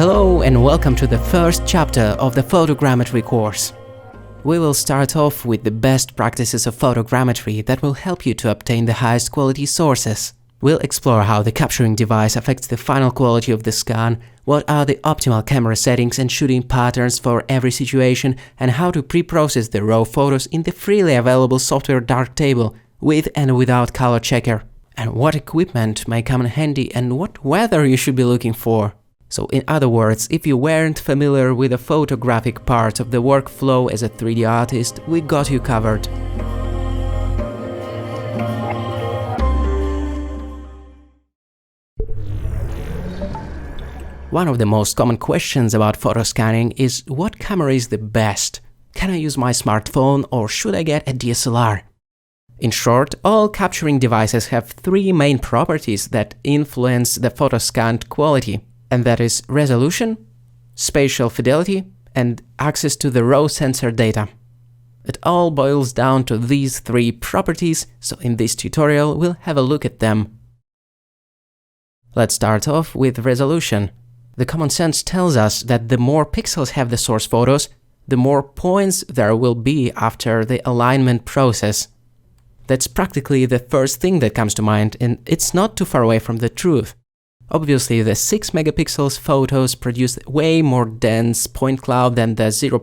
Hello and welcome to the first chapter of the photogrammetry course. We will start off with the best practices of photogrammetry that will help you to obtain the highest quality sources. We'll explore how the capturing device affects the final quality of the scan, what are the optimal camera settings and shooting patterns for every situation, and how to pre-process the raw photos in the freely available software Darktable with and without color checker, and what equipment may come in handy and what weather you should be looking for. So in other words, if you weren't familiar with the photographic part of the workflow as a 3D artist, we got you covered. One of the most common questions about photo scanning is what camera is the best? Can I use my smartphone or should I get a DSLR? In short, all capturing devices have three main properties that influence the photo scanned quality. And that is resolution, spatial fidelity, and access to the raw sensor data. It all boils down to these three properties, so in this tutorial we'll have a look at them. Let's start off with resolution. The common sense tells us that the more pixels have the source photos, the more points there will be after the alignment process. That's practically the first thing that comes to mind, and it's not too far away from the truth. Obviously, the 6 megapixels photos produce way more dense point cloud than the 0.6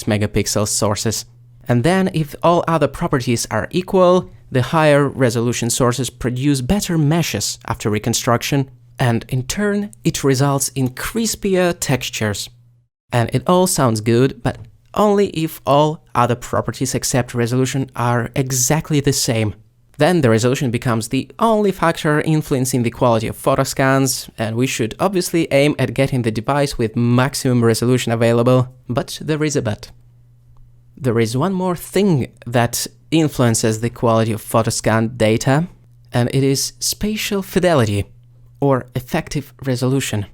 megapixel sources. And then, if all other properties are equal, the higher resolution sources produce better meshes after reconstruction, and in turn, it results in crispier textures. And it all sounds good, but only if all other properties except resolution are exactly the same. Then the resolution becomes the only factor influencing the quality of photo scans, and we should obviously aim at getting the device with maximum resolution available, but there is a but. There is one more thing that influences the quality of photo scan data, and it is spatial fidelity, or effective resolution.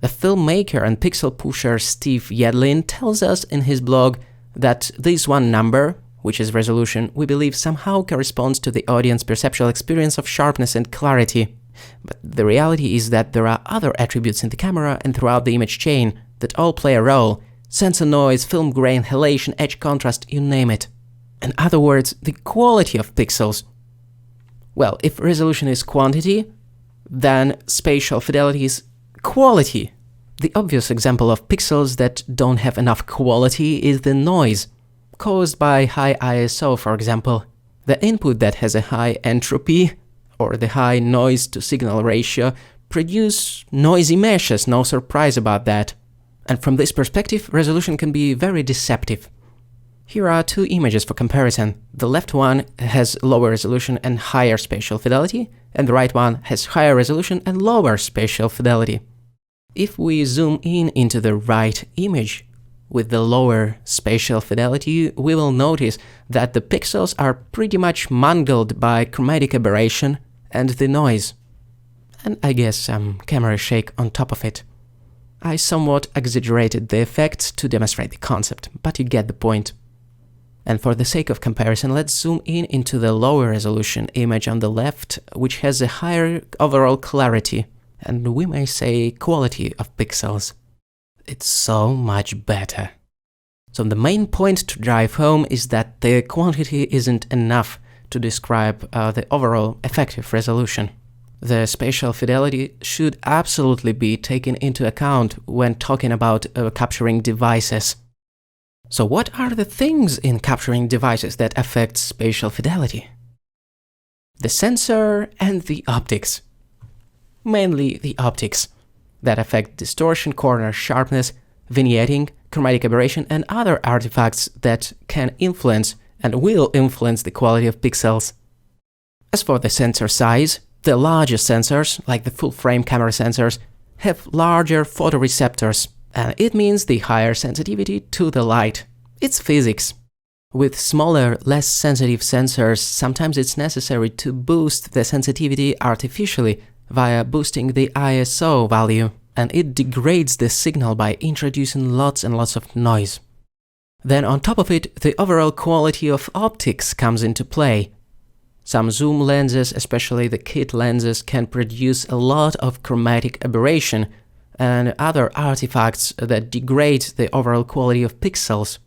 The filmmaker and pixel pusher Steve Yedlin tells us in his blog that this one number, which is resolution, we believe somehow corresponds to the audience perceptual experience of sharpness and clarity. But the reality is that there are other attributes in the camera and throughout the image chain that all play a role: sensor noise, film grain, halation, edge contrast, you name it. In other words, the quality of pixels. Well, if resolution is quantity, then spatial fidelity is quality. The obvious example of pixels that don't have enough quality is the noise caused by high ISO, for example. The input that has a high entropy, or the high noise-to-signal ratio, produce noisy meshes, no surprise about that. And from this perspective, resolution can be very deceptive. Here are two images for comparison. The left one has lower resolution and higher spatial fidelity, and the right one has higher resolution and lower spatial fidelity. If we zoom in into the right image, with the lower spatial fidelity, we will notice that the pixels are pretty much mangled by chromatic aberration and the noise. And I guess some camera shake on top of it. I somewhat exaggerated the effects to demonstrate the concept, but you get the point. And for the sake of comparison, let's zoom in into the lower resolution image on the left, which has a higher overall clarity, and we may say quality of pixels. It's so much better. So the main point to drive home is that the quantity isn't enough to describe the overall effective resolution. The spatial fidelity should absolutely be taken into account when talking about capturing devices. So what are the things in capturing devices that affect spatial fidelity? The sensor and the optics. Mainly the optics that affect distortion, corner sharpness, vignetting, chromatic aberration, and other artifacts that can influence and will influence the quality of pixels. As for the sensor size, the larger sensors, like the full-frame camera sensors, have larger photoreceptors, and it means the higher sensitivity to the light. It's physics. With smaller, less sensitive sensors, sometimes it's necessary to boost the sensitivity artificially via boosting the ISO value, and it degrades the signal by introducing lots and lots of noise. Then on top of it, the overall quality of optics comes into play. Some zoom lenses, especially the kit lenses, can produce a lot of chromatic aberration, and other artifacts that degrade the overall quality of pixels.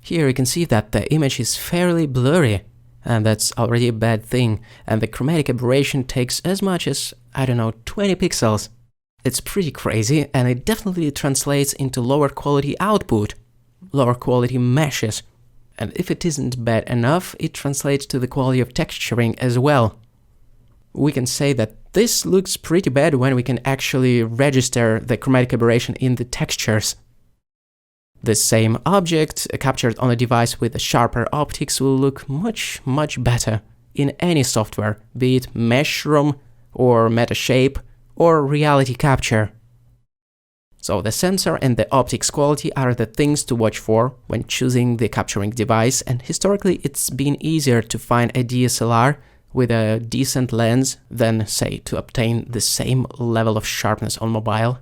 Here you can see that the image is fairly blurry, and that's already a bad thing, and the chromatic aberration takes as much as, I don't know, 20 pixels. It's pretty crazy, and it definitely translates into lower quality output, lower quality meshes. And if it isn't bad enough, it translates to the quality of texturing as well. We can say that this looks pretty bad when we can actually register the chromatic aberration in the textures. The same object captured on a device with a sharper optics will look much better in any software, be it Meshroom or Metashape or Reality Capture. So the sensor and the optics quality are the things to watch for when choosing the capturing device, and historically it's been easier to find a DSLR with a decent lens than, say, to obtain the same level of sharpness on mobile.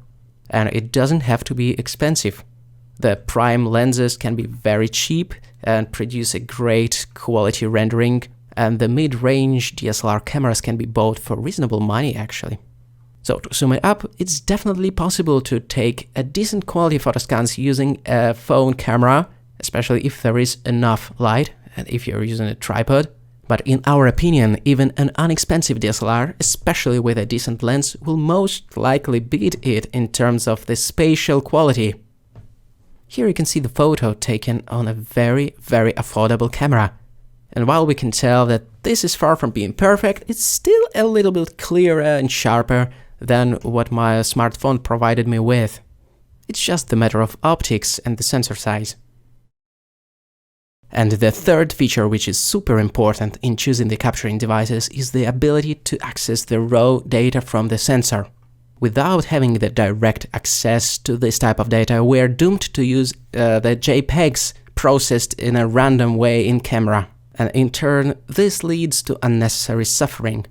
And it doesn't have to be expensive. The prime lenses can be very cheap and produce a great quality rendering, and the mid-range DSLR cameras can be bought for reasonable money actually. So to sum it up, it's definitely possible to take a decent quality photoscans using a phone camera, especially if there is enough light and if you're using a tripod. But in our opinion, even an inexpensive DSLR, especially with a decent lens, will most likely beat it in terms of the spatial quality. Here you can see the photo taken on a very affordable camera. And while we can tell that this is far from being perfect, it's still a little bit clearer and sharper than what my smartphone provided me with. It's just a matter of optics and the sensor size. And the third feature, which is super important in choosing the capturing devices, is the ability to access the raw data from the sensor. Without having the direct access to this type of data, we are doomed to use the JPEGs processed in a random way in camera. And in turn, this leads to unnecessary suffering.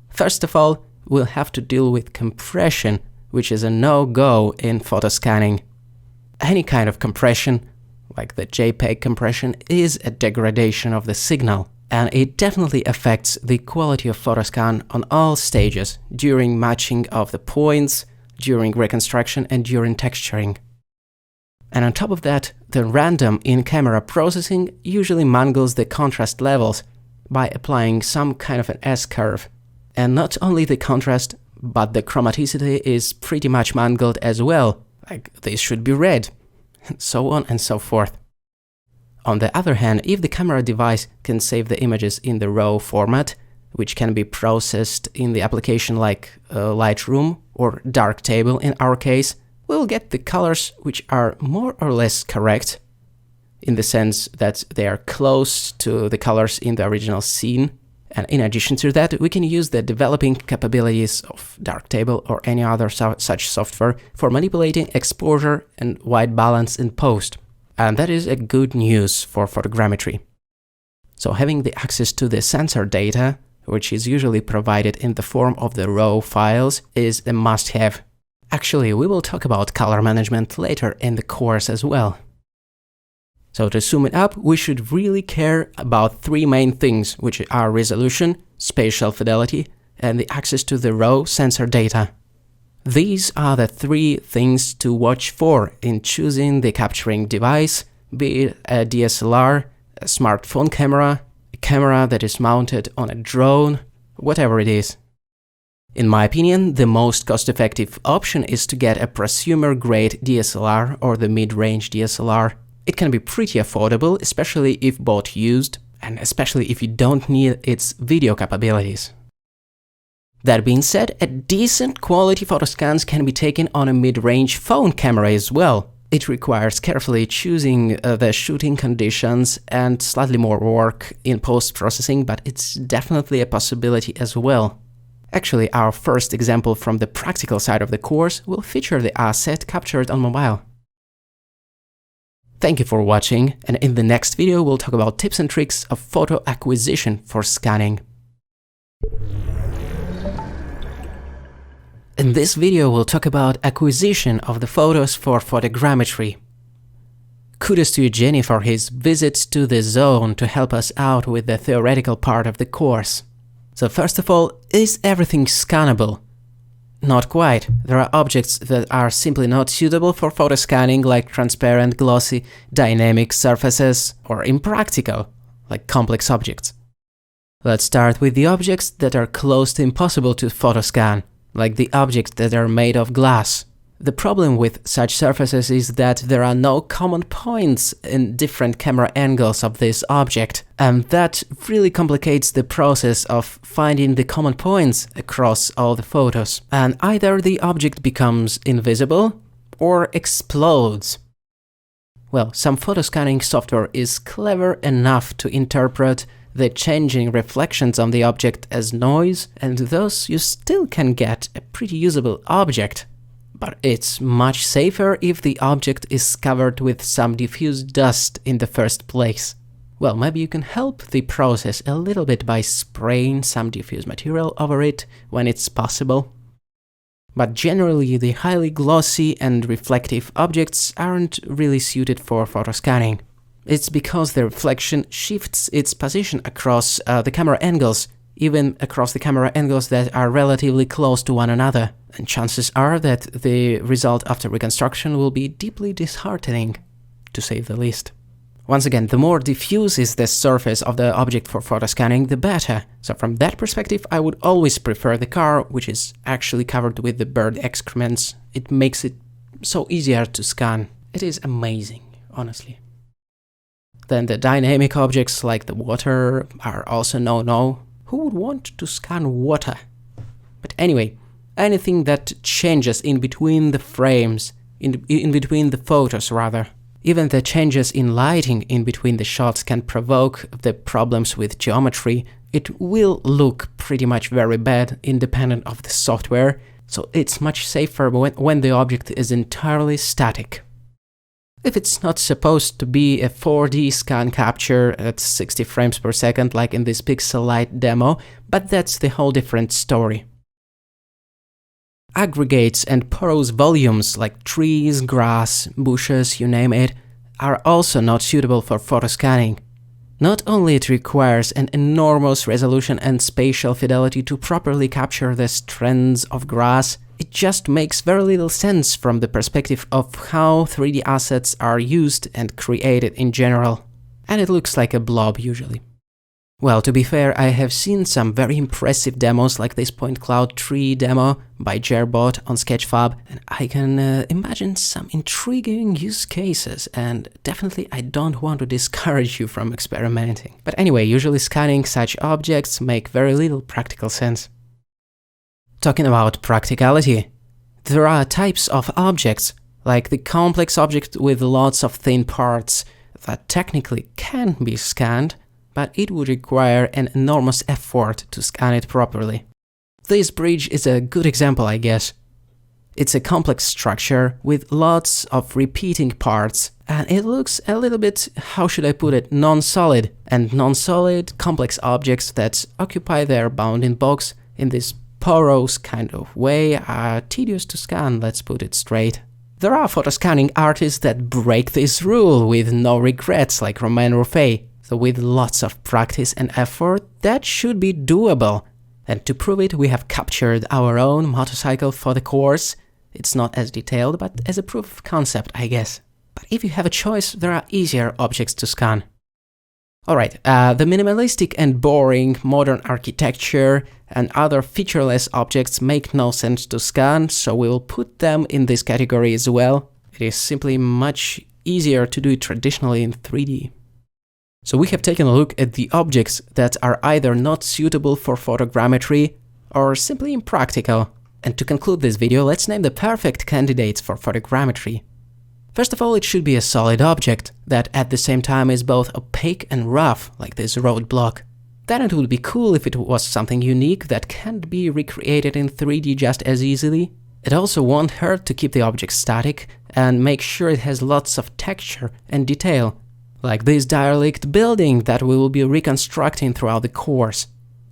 First of all, we'll have to deal with compression, which is a no-go in photo scanning. Any kind of compression, like the JPEG compression, is a degradation of the signal, and it definitely affects the quality of photoscan on all stages, during matching of the points, during reconstruction and during texturing. And on top of that, the random in-camera processing usually mangles the contrast levels by applying some kind of an S-curve. And not only the contrast, but the chromaticity is pretty much mangled as well, like this should be red, and so on and so forth. On the other hand, if the camera device can save the images in the RAW format, which can be processed in the application like Lightroom or Darktable in our case, we'll get the colors which are more or less correct, in the sense that they are close to the colors in the original scene. And in addition to that, we can use the developing capabilities of Darktable or any other such software for manipulating exposure and white balance in post. And that is a good news for photogrammetry. So having the access to the sensor data, which is usually provided in the form of the RAW files, is a must-have. Actually, we will talk about color management later in the course as well. So to sum it up, we should really care about three main things, which are resolution, spatial fidelity, and the access to the raw sensor data. These are the three things to watch for in choosing the capturing device, be it a DSLR, a smartphone camera, a camera that is mounted on a drone, whatever it is. In my opinion, the most cost-effective option is to get a prosumer-grade DSLR or the mid-range DSLR. It can be pretty affordable, especially if bought used, and especially if you don't need its video capabilities. That being said, a decent quality photoscans can be taken on a mid-range phone camera as well. It requires carefully choosing the shooting conditions and slightly more work in post-processing, but it's definitely a possibility as well. Actually, our first example from the practical side of the course will feature the asset captured on mobile. Thank you for watching, and in the next video we'll talk about tips and tricks of photo acquisition for scanning. In this video we'll talk about acquisition of the photos for photogrammetry. Kudos to Evgeny for his visit to the zone to help us out with the theoretical part of the course. So first of all, is everything scannable? Not quite. There are objects that are simply not suitable for photoscanning, like transparent, glossy, dynamic surfaces, or impractical, like complex objects. Let's start with the objects that are close to impossible to photoscan, like the objects that are made of glass. The problem with such surfaces is that there are no common points in different camera angles of this object, and that really complicates the process of finding the common points across all the photos. And either the object becomes invisible or explodes. Well, some photoscanning software is clever enough to interpret the changing reflections on the object as noise, and thus you still can get a pretty usable object. But it's much safer if the object is covered with some diffuse dust in the first place. Well, maybe you can help the process a little bit by spraying some diffuse material over it when it's possible. But generally, the highly glossy and reflective objects aren't really suited for photoscanning. It's because the reflection shifts its position across the camera angles, even across the camera angles that are relatively close to one another, and chances are that the result after reconstruction will be deeply disheartening, to say the least. Once again, the more diffuse is the surface of the object for photoscanning, the better. So from that perspective, I would always prefer the car, which is actually covered with the bird excrements. It makes it so easier to scan. It is amazing, honestly. Then the dynamic objects like the water are also no-no. Who would want to scan water? But anyway, anything that changes in between the frames, in between the photos rather. Even the changes in lighting in between the shots can provoke the problems with geometry. It will look pretty much very bad independent of the software, so it's much safer when the object is entirely static. If it's not supposed to be a 4D scan capture at 60 frames per second like in this Pixelite demo, but that's the whole different story. Aggregates and porous volumes like trees, grass, bushes, you name it, are also not suitable for photoscanning. Not only it requires an enormous resolution and spatial fidelity to properly capture the strands of grass, it just makes very little sense from the perspective of how 3D assets are used and created in general. And it looks like a blob usually. Well, to be fair, I have seen some very impressive demos like this point cloud tree demo by Gerbot on Sketchfab, and I can imagine some intriguing use cases, and definitely I don't want to discourage you from experimenting. But anyway, usually scanning such objects make very little practical sense. Talking about practicality, there are types of objects, like the complex object with lots of thin parts, that technically can be scanned, but it would require an enormous effort to scan it properly. This bridge is a good example, I guess. It's a complex structure with lots of repeating parts, and it looks a little bit, how should I put it, non-solid. And non-solid, complex objects that occupy their bounding box in this porous kind of way are tedious to scan, let's put it straight. There are photoscanning artists that break this rule with no regrets, like Romain Rouffaé. So with lots of practice and effort, that should be doable. And to prove it, we have captured our own motorcycle for the course. It's not as detailed, but as a proof of concept, I guess. But if you have a choice, there are easier objects to scan. Alright, the minimalistic and boring modern architecture and other featureless objects make no sense to scan, so we'll put them in this category as well. It is simply much easier to do it traditionally in 3D. So we have taken a look at the objects that are either not suitable for photogrammetry or simply impractical. And to conclude this video, let's name the perfect candidates for photogrammetry. First of all, it should be a solid object that at the same time is both opaque and rough, like this roadblock. Then it would be cool if it was something unique that can't be recreated in 3D just as easily. It also won't hurt to keep the object static and make sure it has lots of texture and detail, like this derelict building that we will be reconstructing throughout the course.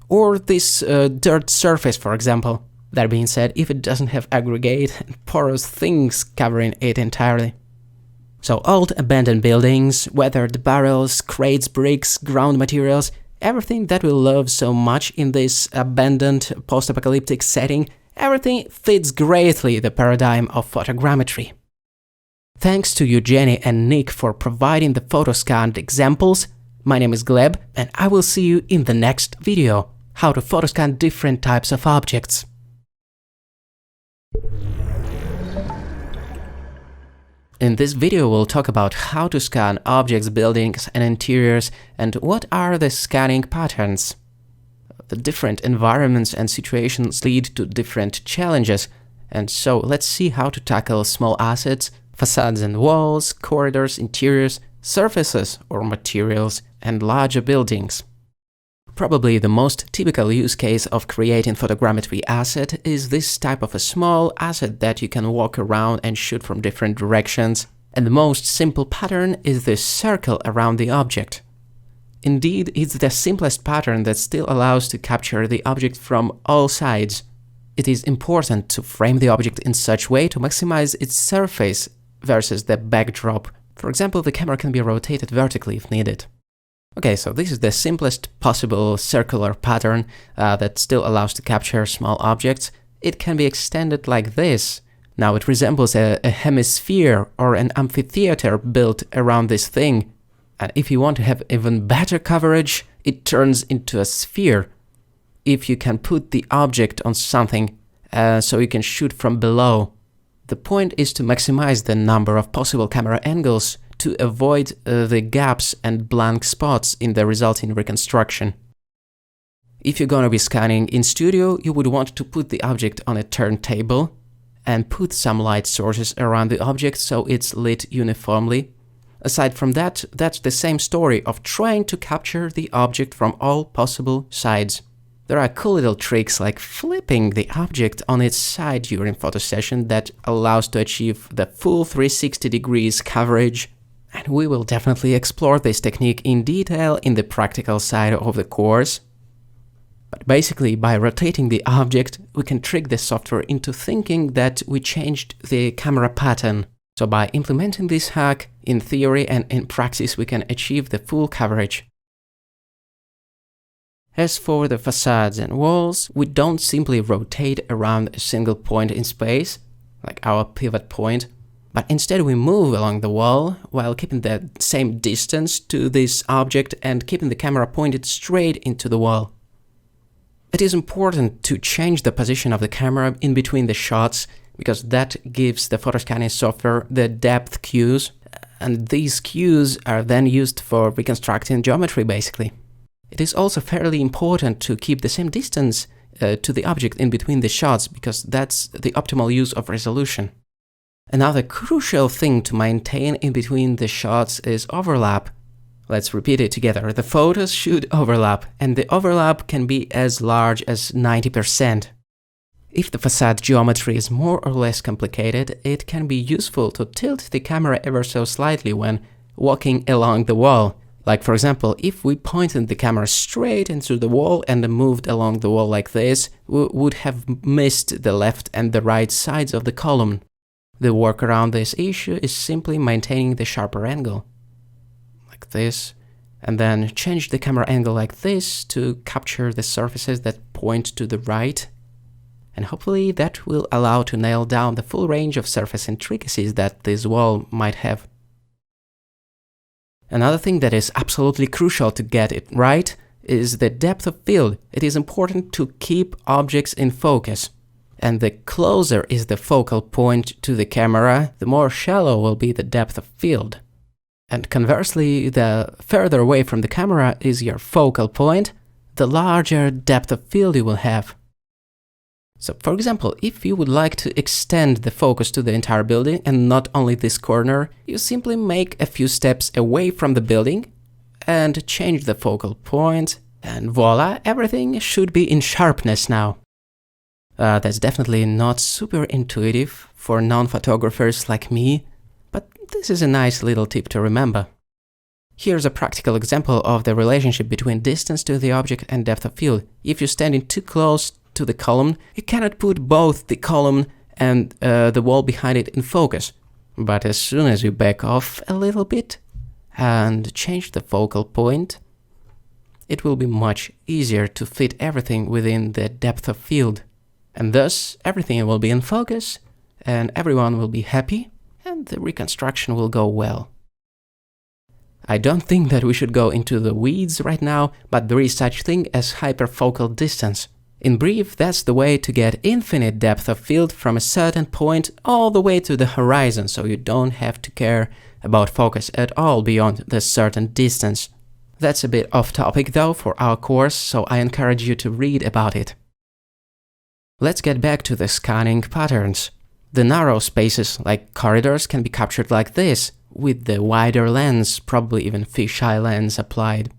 Or this dirt surface, for example. That being said, if it doesn't have aggregate and porous things covering it entirely. So old abandoned buildings, weathered barrels, crates, bricks, ground materials, everything that we love so much in this abandoned post-apocalyptic setting everything fits greatly the paradigm of photogrammetry. Thanks to Eugenie and Nick for providing the photoscanned examples. My name is Gleb, and I will see you in the next video, how to photoscan different types of objects. In this video, we'll talk about how to scan objects, buildings, and interiors, and what are the scanning patterns. The different environments and situations lead to different challenges, and so let's see how to tackle small assets, facades and walls, corridors, interiors, surfaces or materials, and larger buildings. Probably the most typical use case of creating photogrammetry asset is this type of a small asset that you can walk around and shoot from different directions, and the most simple pattern is this circle around the object. Indeed, it's the simplest pattern that still allows to capture the object from all sides. It is important to frame the object in such way to maximize its surface versus the backdrop. For example, the camera can be rotated vertically if needed. Okay, so this is the simplest possible circular pattern that still allows to capture small objects. It can be extended like this. Now it resembles a hemisphere or an amphitheater built around this thing. And if you want to have even better coverage, it turns into a sphere. If you can put the object on something so you can shoot from below. The point is to maximize the number of possible camera angles to avoid the gaps and blank spots in the resulting reconstruction. If you're gonna be scanning in studio, you would want to put the object on a turntable and put some light sources around the object so it's lit uniformly. Aside from that, that's the same story of trying to capture the object from all possible sides. There are cool little tricks like flipping the object on its side during photo session that allows to achieve the full 360 degrees coverage. And we will definitely explore this technique in detail in the practical side of the course. But basically, by rotating the object, we can trick the software into thinking that we changed the camera pattern. So by implementing this hack, in theory and in practice, we can achieve the full coverage. As for the facades and walls, we don't simply rotate around a single point in space, like our pivot point, but instead we move along the wall while keeping the same distance to this object and keeping the camera pointed straight into the wall. It is important to change the position of the camera in between the shots because that gives the photoscanning software the depth cues, and these cues are then used for reconstructing geometry basically. It is also fairly important to keep the same distance to the object in between the shots because that's the optimal use of resolution. Another crucial thing to maintain in between the shots is overlap. Let's repeat it together. The photos should overlap, and the overlap can be as large as 90%. If the facade geometry is more or less complicated, it can be useful to tilt the camera ever so slightly when walking along the wall. Like for example, if we pointed the camera straight into the wall and moved along the wall like this, we would have missed the left and the right sides of the column. The workaround this issue is simply maintaining the sharper angle, like this, and then change the camera angle like this to capture the surfaces that point to the right. And hopefully that will allow to nail down the full range of surface intricacies that this wall might have. Another thing that is absolutely crucial to get it right is the depth of field. It is important to keep objects in focus. And the closer is the focal point to the camera, the more shallow will be the depth of field. And conversely, the further away from the camera is your focal point, the larger depth of field you will have. So for example, if you would like to extend the focus to the entire building and not only this corner, you simply make a few steps away from the building and change the focal point, and voila, everything should be in sharpness now. That's definitely not super intuitive for non-photographers like me, but this is a nice little tip to remember. Here's a practical example of the relationship between distance to the object and depth of field. If you're standing too close to the column, you cannot put both the column and the wall behind it in focus. But as soon as you back off a little bit and change the focal point, it will be much easier to fit everything within the depth of field. And thus everything will be in focus and everyone will be happy and the reconstruction will go well. I don't think that we should go into the weeds right now, but there is such thing as hyperfocal distance. In brief, that's the way to get infinite depth of field from a certain point all the way to the horizon, so you don't have to care about focus at all beyond this certain distance. That's a bit off topic though for our course, so I encourage you to read about it. Let's get back to the scanning patterns. The narrow spaces, like corridors, can be captured like this, with the wider lens, probably even fisheye lens applied.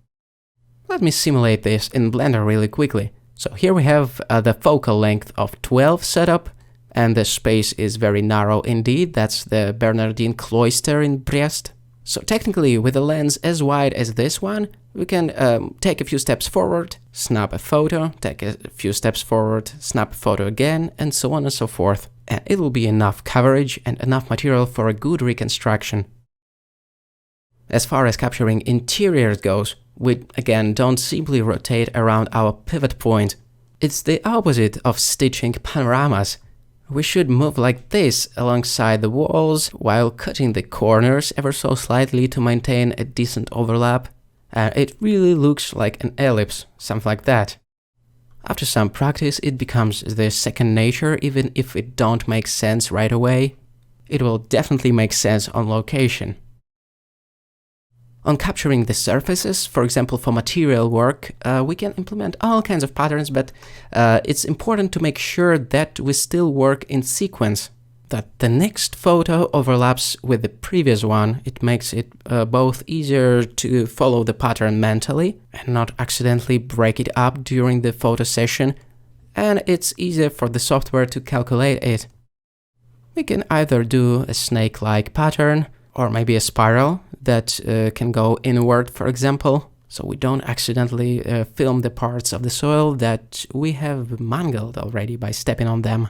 Let me simulate this in Blender really quickly. So here we have the focal length of 12 setup, and the space is very narrow indeed. That's the Bernardin Cloister in Brest. So technically, with a lens as wide as this one, we can take a few steps forward, snap a photo, take a few steps forward, snap a photo again, and so on and so forth. And it will be enough coverage and enough material for a good reconstruction. As far as capturing interiors goes, we again don't simply rotate around our pivot point. It's the opposite of stitching panoramas. We should move like this alongside the walls while cutting the corners ever so slightly to maintain a decent overlap. It really looks like an ellipse, something like that. After some practice, it becomes the second nature, even if it don't make sense right away. It will definitely make sense on location. On capturing the surfaces, for example for material work, we can implement all kinds of patterns, but it's important to make sure that we still work in sequence, that the next photo overlaps with the previous one. It makes it both easier to follow the pattern mentally and not accidentally break it up during the photo session, and it's easier for the software to calculate it. We can either do a snake-like pattern, or maybe a spiral that can go inward, for example, so we don't accidentally film the parts of the soil that we have mangled already by stepping on them.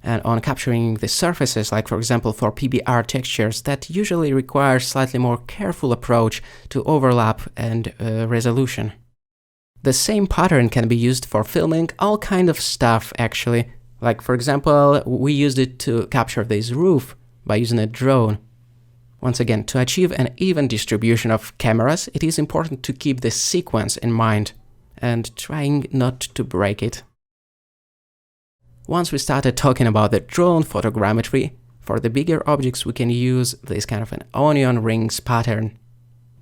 And on capturing the surfaces, like for example for PBR textures, that usually requires slightly more careful approach to overlap and resolution. The same pattern can be used for filming all kind of stuff actually, like for example we used it to capture this roof by using a drone. Once again, to achieve an even distribution of cameras, it is important to keep this sequence in mind and trying not to break it. Once we started talking about the drone photogrammetry, for the bigger objects we can use this kind of an onion rings pattern.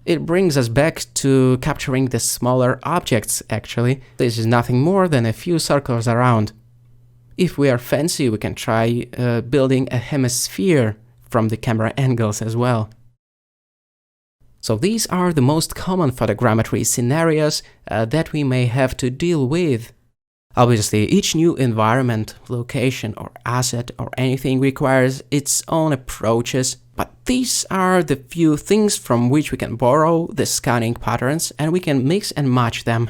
It brings us back to capturing the smaller objects actually. This is nothing more than a few circles around. If we are fancy, we can try building a hemisphere from the camera angles as well. So these are the most common photogrammetry scenarios that we may have to deal with. Obviously, each new environment, location or asset or anything requires its own approaches, but these are the few things from which we can borrow the scanning patterns and we can mix and match them.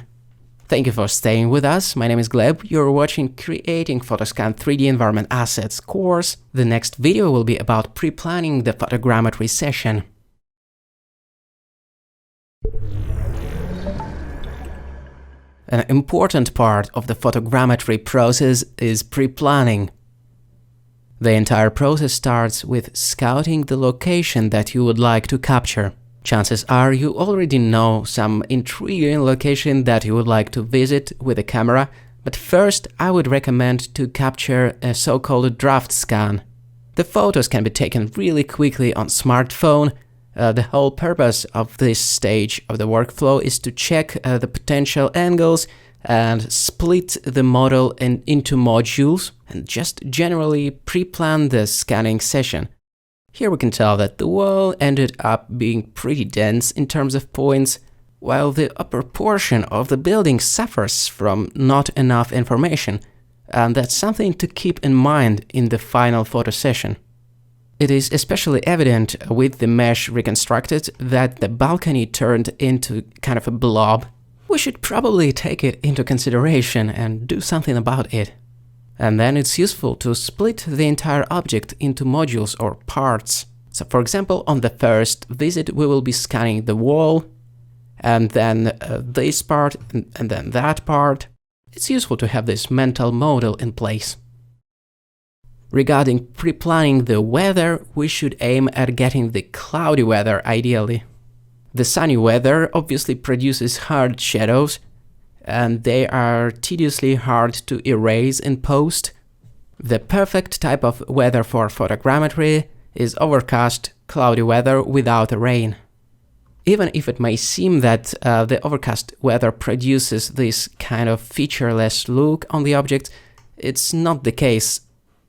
Thank you for staying with us. My name is Gleb. You're watching Creating Photoscan 3D Environment Assets course. The next video will be about pre-planning the photogrammetry session. An important part of the photogrammetry process is pre-planning. The entire process starts with scouting the location that you would like to capture. Chances are you already know some intriguing location that you would like to visit with a camera, but first I would recommend to capture a so-called draft scan. The photos can be taken really quickly on smartphone. The whole purpose of this stage of the workflow is to check the potential angles and split the model into modules and just generally pre-plan the scanning session. Here we can tell that the wall ended up being pretty dense in terms of points, while the upper portion of the building suffers from not enough information, and that's something to keep in mind in the final photo session. It is especially evident with the mesh reconstructed that the balcony turned into kind of a blob. We should probably take it into consideration and do something about it. And then it's useful to split the entire object into modules or parts. So for example, on the first visit we will be scanning the wall, and then this part, and then that part. it's useful to have this mental model in place. Regarding pre-planning the weather, we should aim at getting the cloudy weather ideally. The sunny weather obviously produces hard shadows, and they are tediously hard to erase in post. The perfect type of weather for photogrammetry is overcast, cloudy weather without rain. Even if it may seem that the overcast weather produces this kind of featureless look on the object, it's not the case.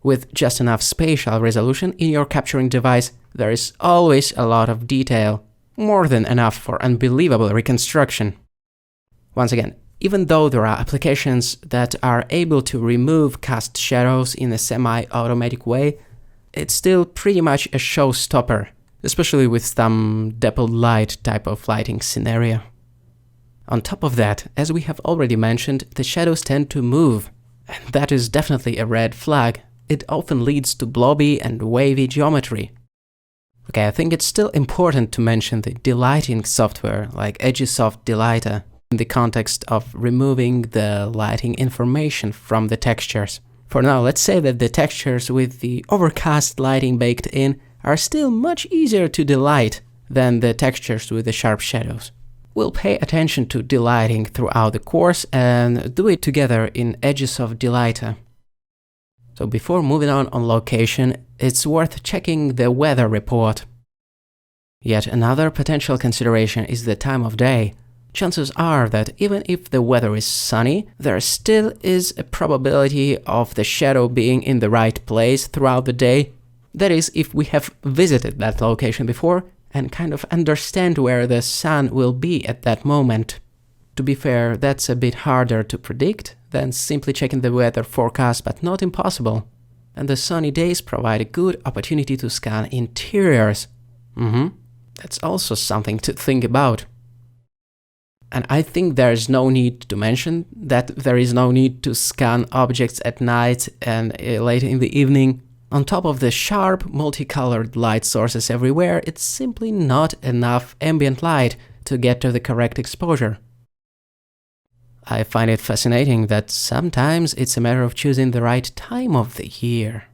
With just enough spatial resolution in your capturing device, there is always a lot of detail, more than enough for unbelievable reconstruction. Once again, even though there are applications that are able to remove cast shadows in a semi-automatic way, it's still pretty much a showstopper, especially with some dappled light type of lighting scenario. On top of that, as we have already mentioned, the shadows tend to move, and that is definitely a red flag. It often leads to blobby and wavy geometry. Okay, I think it's still important to mention the delighting software like Agisoft Delighter in the context of removing the lighting information from the textures. For now, let's say that the textures with the overcast lighting baked in are still much easier to delight than the textures with the sharp shadows. We'll pay attention to delighting throughout the course and do it together in Agisoft Delighter. So before moving on location, it's worth checking the weather report. Yet another potential consideration is the time of day. Chances are that even if the weather is sunny, there still is a probability of the shadow being in the right place throughout the day. That is, if we have visited that location before and kind of understand where the sun will be at that moment. To be fair, that's a bit harder to predict than simply checking the weather forecast, but not impossible. And the sunny days provide a good opportunity to scan interiors. That's also something to think about. And I think there is no need to mention that there is no need to scan objects at night and late in the evening. On top of the sharp, multicolored light sources everywhere, it's simply not enough ambient light to get to the correct exposure. I find it fascinating that sometimes it's a matter of choosing the right time of the year.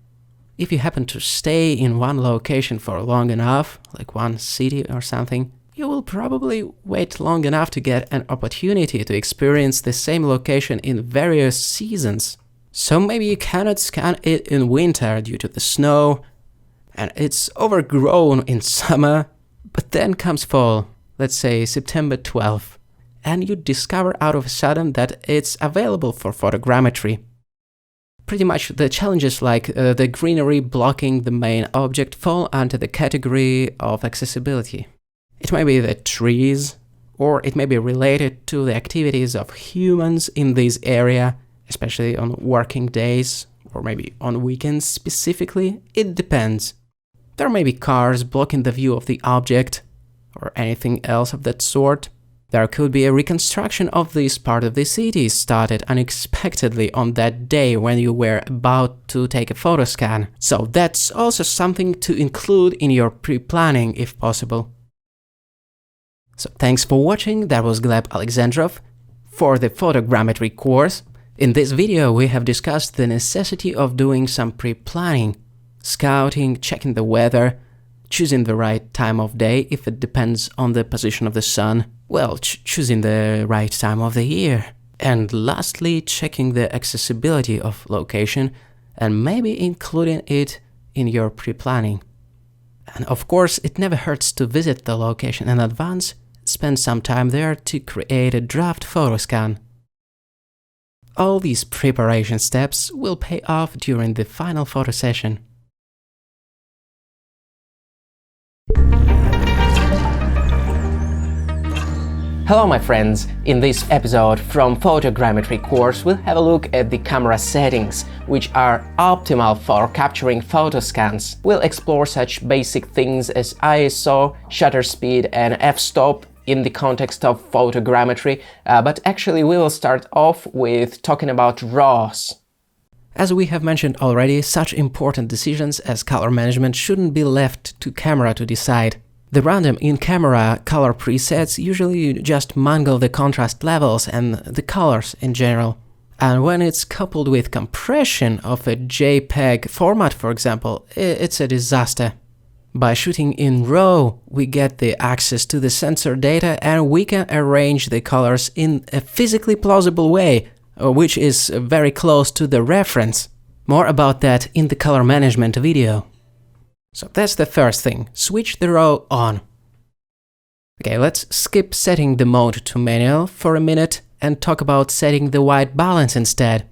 If you happen to stay in one location for long enough, like one city or something, you will probably wait long enough to get an opportunity to experience the same location in various seasons. So maybe you cannot scan it in winter due to the snow, and it's overgrown in summer, but then comes fall, let's say September 12th. And you discover out of a sudden that it's available for photogrammetry. Pretty much the challenges like the greenery blocking the main object fall under the category of accessibility. It may be the trees, or it may be related to the activities of humans in this area, especially on working days, or maybe on weekends specifically. It depends. There may be cars blocking the view of the object, or anything else of that sort. There could be a reconstruction of this part of the city started unexpectedly on that day when you were about to take a photo scan. So that's also something to include in your pre-planning if possible. So thanks for watching, that was Gleb Alexandrov for the photogrammetry course. In this video we have discussed the necessity of doing some pre-planning, scouting, checking the weather, choosing the right time of day if it depends on the position of the sun, well, choosing the right time of the year, and lastly checking the accessibility of location and maybe including it in your pre-planning. And of course, it never hurts to visit the location in advance, spend some time there to create a draft photo scan. All these preparation steps will pay off during the final photo session. Hello my friends, in this episode from Photogrammetry course we'll have a look at the camera settings, which are optimal for capturing photo scans. We'll explore such basic things as ISO, shutter speed and f-stop in the context of photogrammetry, but actually we will start off with talking about RAWs. As we have mentioned already, such important decisions as color management shouldn't be left to camera to decide. The random in-camera color presets usually just mangle the contrast levels and the colors in general. And when it's coupled with compression of a JPEG format, for example, it's a disaster. By shooting in RAW, we get the access to the sensor data and we can arrange the colors in a physically plausible way, which is very close to the reference. More about that in the color management video. So that's the first thing, switch the RAW on. Okay, let's skip setting the mode to manual for a minute and talk about setting the white balance instead.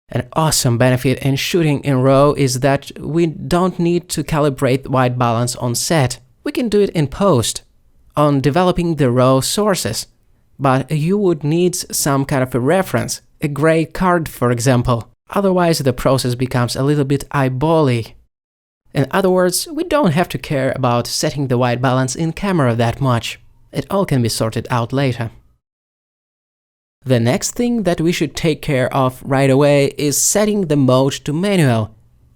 An awesome benefit in shooting in RAW is that we don't need to calibrate white balance on set. We can do it in post, on developing the RAW sources. But you would need some kind of a reference, a gray card for example. Otherwise the process becomes a little bit eyeball-y. In other words, we don't have to care about setting the white balance in camera that much. It all can be sorted out later. The next thing that we should take care of right away is setting the mode to manual.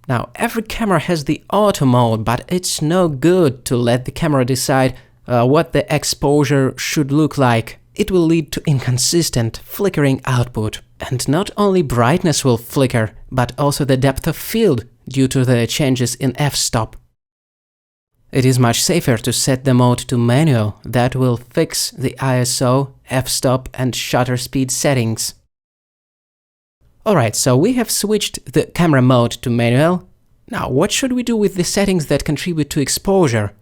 Now, every camera has the auto mode, but it's no good to let the camera decide what the exposure should look like. It will lead to inconsistent, flickering output. And not only brightness will flicker, but also the depth of field due to the changes in f-stop. It is much safer to set the mode to manual. That will fix the ISO, f-stop and shutter speed settings. Alright, so we have switched the camera mode to manual. Now, what should we do with the settings that contribute to exposure?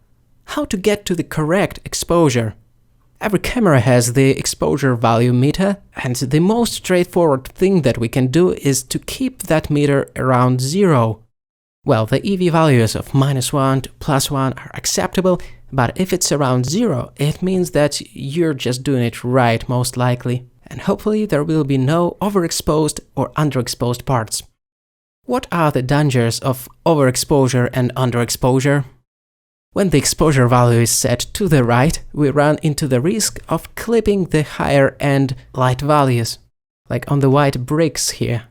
How to get to the correct exposure? Every camera has the exposure value meter, and the most straightforward thing that we can do is to keep that meter around 0. Well, the EV values of -1 to +1 are acceptable, but if it's around 0, it means that you're just doing it right, most likely. And hopefully there will be no overexposed or underexposed parts. What are the dangers of overexposure and underexposure? When the exposure value is set to the right, we run into the risk of clipping the higher end light values, like on the white bricks here.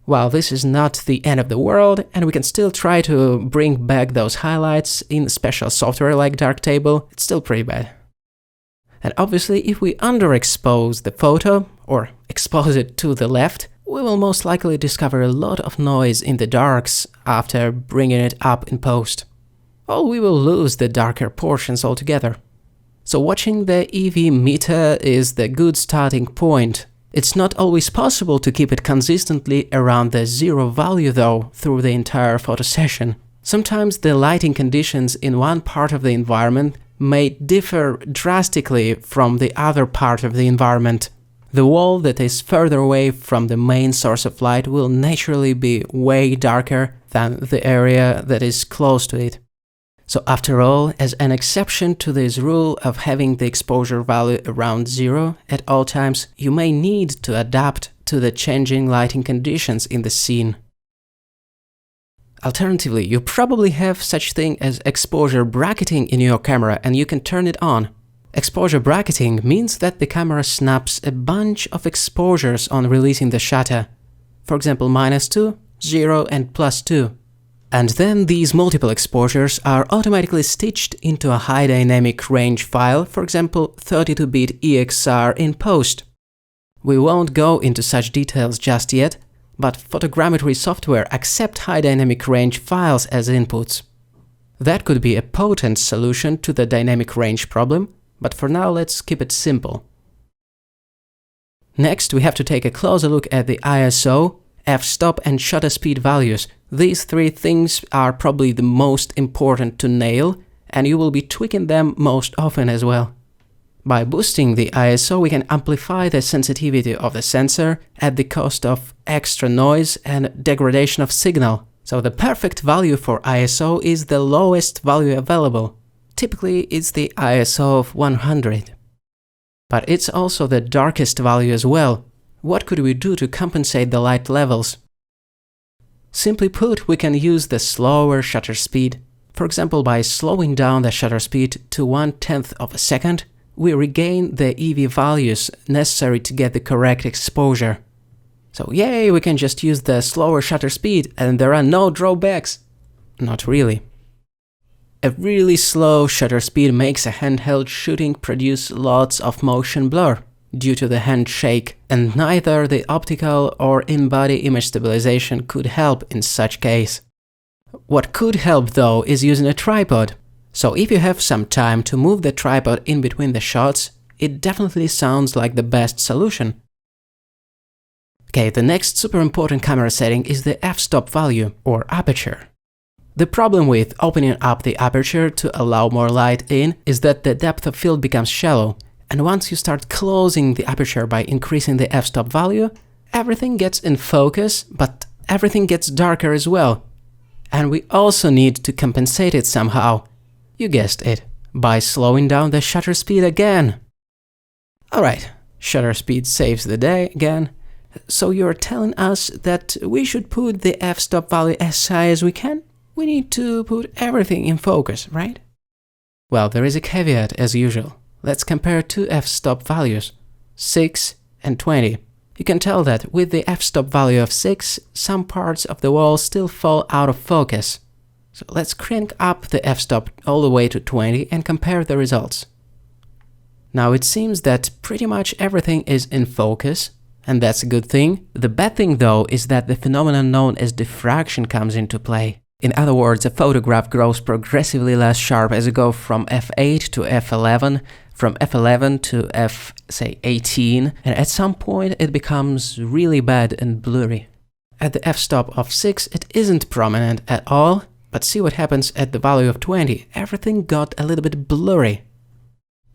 While this is not the end of the world, and we can still try to bring back those highlights in special software like Darktable, it's still pretty bad. And obviously, if we underexpose the photo, or expose it to the left, we will most likely discover a lot of noise in the darks after bringing it up in post. Or we will lose the darker portions altogether. So watching the EV meter is the good starting point. It's not always possible to keep it consistently around the 0 value though through the entire photo session. Sometimes the lighting conditions in one part of the environment may differ drastically from the other part of the environment. The wall that is further away from the main source of light will naturally be way darker than the area that is close to it. So after all, as an exception to this rule of having the exposure value around 0 at all times, you may need to adapt to the changing lighting conditions in the scene. Alternatively, you probably have such thing as exposure bracketing in your camera and you can turn it on. Exposure bracketing means that the camera snaps a bunch of exposures on releasing the shutter. For example, -2, 0 and +2. And then these multiple exposures are automatically stitched into a high dynamic range file, for example 32-bit EXR in post. We won't go into such details just yet, but photogrammetry software accept high dynamic range files as inputs. That could be a potent solution to the dynamic range problem, but for now let's keep it simple. Next, we have to take a closer look at the ISO, f-stop and shutter speed values. These three things are probably the most important to nail, and you will be tweaking them most often as well. By boosting the ISO, we can amplify the sensitivity of the sensor at the cost of extra noise and degradation of signal. So the perfect value for ISO is the lowest value available. Typically, it's the ISO of 100. But it's also the darkest value as well. What could we do to compensate the light levels? Simply put, we can use the slower shutter speed. For example, by slowing down the shutter speed to 1/10 of a second, we regain the EV values necessary to get the correct exposure. So yay, we can just use the slower shutter speed and there are no drawbacks. Not really. A really slow shutter speed makes a handheld shooting produce lots of motion blur. due to the hand shake, and neither the optical or in-body image stabilization could help in such case. What could help though is using a tripod. So if you have some time to move the tripod in between the shots, it definitely sounds like the best solution. Okay, the next super important camera setting is the f-stop value, or aperture. The problem with opening up the aperture to allow more light in is that the depth of field becomes shallow, and once you start closing the aperture by increasing the f-stop value, everything gets in focus, but everything gets darker as well. And we also need to compensate it somehow. You guessed it, by slowing down the shutter speed again. Alright, shutter speed saves the day again. So you're telling us that we should put the f-stop value as high as we can? We need to put everything in focus, right? Well, there is a caveat as usual. Let's compare two f-stop values, 6 and 20. You can tell that with the f-stop value of 6, some parts of the wall still fall out of focus. So let's crank up the f-stop all the way to 20 and compare the results. Now it seems that pretty much everything is in focus, and that's a good thing. The bad thing though is that the phenomenon known as diffraction comes into play. In other words, a photograph grows progressively less sharp as you go from f8 to f11, from f11 to f18, and at some point it becomes really bad and blurry. At the f-stop of 6 it isn't prominent at all, but see what happens at the value of 20, everything got a little bit blurry.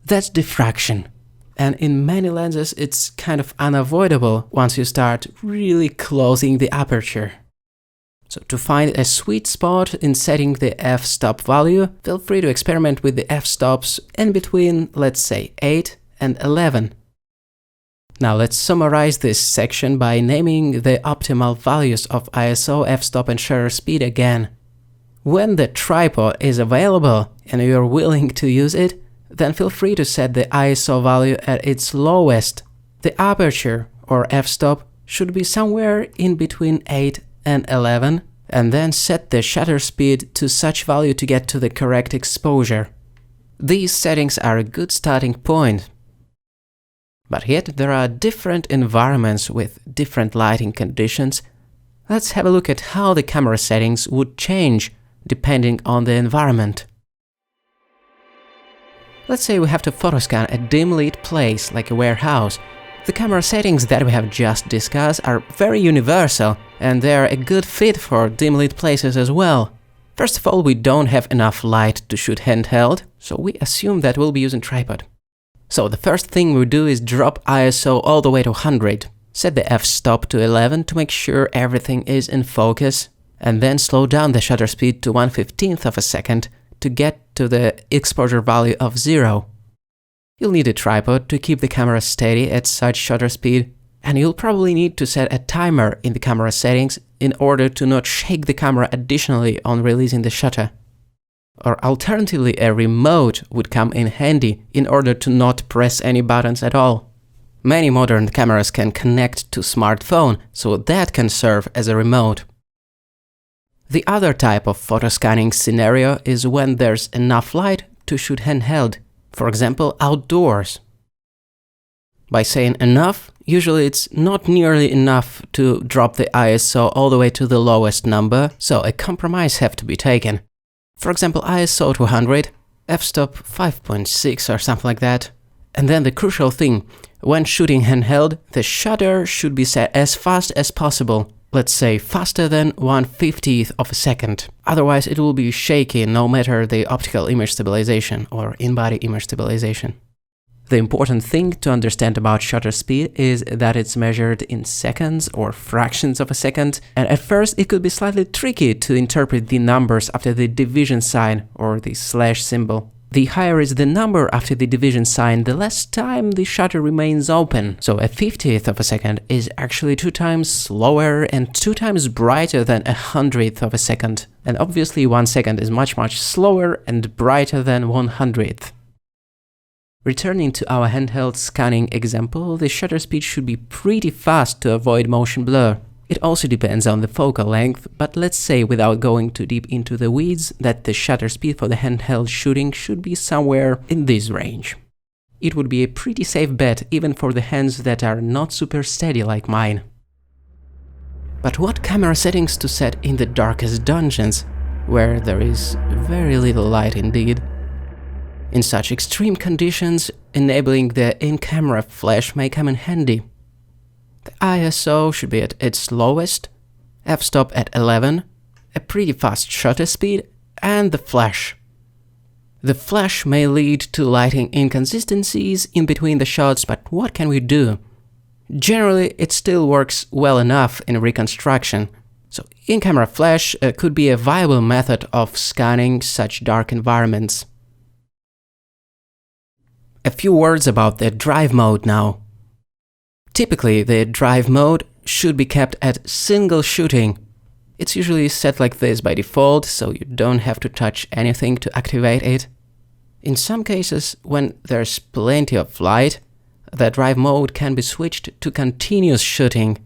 That's diffraction. And in many lenses it's kind of unavoidable once you start really closing the aperture. So to find a sweet spot in setting the f-stop value, feel free to experiment with the f-stops in between, let's say, 8 and 11. Now let's summarize this section by naming the optimal values of ISO, f-stop and shutter speed again. When the tripod is available and you're willing to use it, then feel free to set the ISO value at its lowest. The aperture, or f-stop, should be somewhere in between 8 and 11, and then set the shutter speed to such value to get to the correct exposure. These settings are a good starting point. But yet there are different environments with different lighting conditions. Let's have a look at how the camera settings would change depending on the environment. Let's say we have to photoscan a dim lit place like a warehouse. The camera settings that we have just discussed are very universal, and they are a good fit for dim lit places as well. First of all, we don't have enough light to shoot handheld, so we assume that we'll be using tripod. So the first thing we do is drop ISO all the way to 100, set the f-stop to 11 to make sure everything is in focus, and then slow down the shutter speed to 1/15 of a second to get to the exposure value of 0. You'll need a tripod to keep the camera steady at such shutter speed, and you'll probably need to set a timer in the camera settings in order to not shake the camera additionally on releasing the shutter. Or alternatively, a remote would come in handy in order to not press any buttons at all. Many modern cameras can connect to smartphone, so that can serve as a remote. The other type of photoscanning scenario is when there's enough light to shoot handheld, for example outdoors. By saying enough, usually it's not nearly enough to drop the ISO all the way to the lowest number, so a compromise has to be taken. For example, ISO 200, f-stop 5.6 or something like that. And then the crucial thing, when shooting handheld, the shutter should be set as fast as possible. Let's say faster than 1/50th of a second. Otherwise it will be shaky no matter the optical image stabilization or in-body image stabilization. The important thing to understand about shutter speed is that it's measured in seconds or fractions of a second, and at first it could be slightly tricky to interpret the numbers after the division sign or the slash symbol. The higher is the number after the division sign, the less time the shutter remains open. So a 50th of a second is actually 2 times slower and 2 times brighter than a 100th of a second. And obviously 1 second is much slower and brighter than 100th. Returning to our handheld scanning example, the shutter speed should be pretty fast to avoid motion blur. It also depends on the focal length, but let's say without going too deep into the weeds that the shutter speed for the handheld shooting should be somewhere in this range. It would be a pretty safe bet even for the hands that are not super steady like mine. But what camera settings to set in the darkest dungeons, where there is very little light indeed? In such extreme conditions, enabling the in-camera flash may come in handy. The ISO should be at its lowest, f-stop at 11, a pretty fast shutter speed, and the flash. The flash may lead to lighting inconsistencies in between the shots, but what can we do? Generally, it still works well enough in reconstruction, so in-camera flash could be a viable method of scanning such dark environments. A few words about the drive mode now. Typically, the drive mode should be kept at single shooting. It's usually set like this by default, so you don't have to touch anything to activate it. In some cases, when there's plenty of light, the drive mode can be switched to continuous shooting.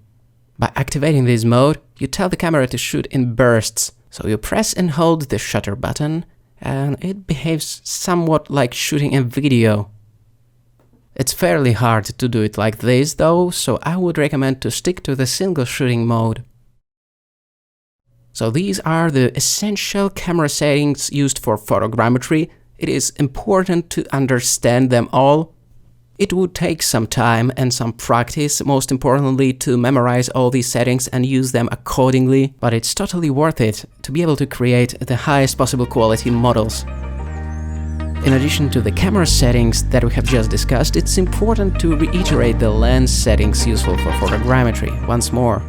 By activating this mode, you tell the camera to shoot in bursts, so you press and hold the shutter button, and it behaves somewhat like shooting a video. It's fairly hard to do it like this though, so I would recommend to stick to the single shooting mode. So these are the essential camera settings used for photogrammetry. It is important to understand them all. It would take some time and some practice, most importantly to memorize all these settings and use them accordingly, but it's totally worth it to be able to create the highest possible quality models. In addition to the camera settings that we have just discussed, it's important to reiterate the lens settings useful for photogrammetry once more.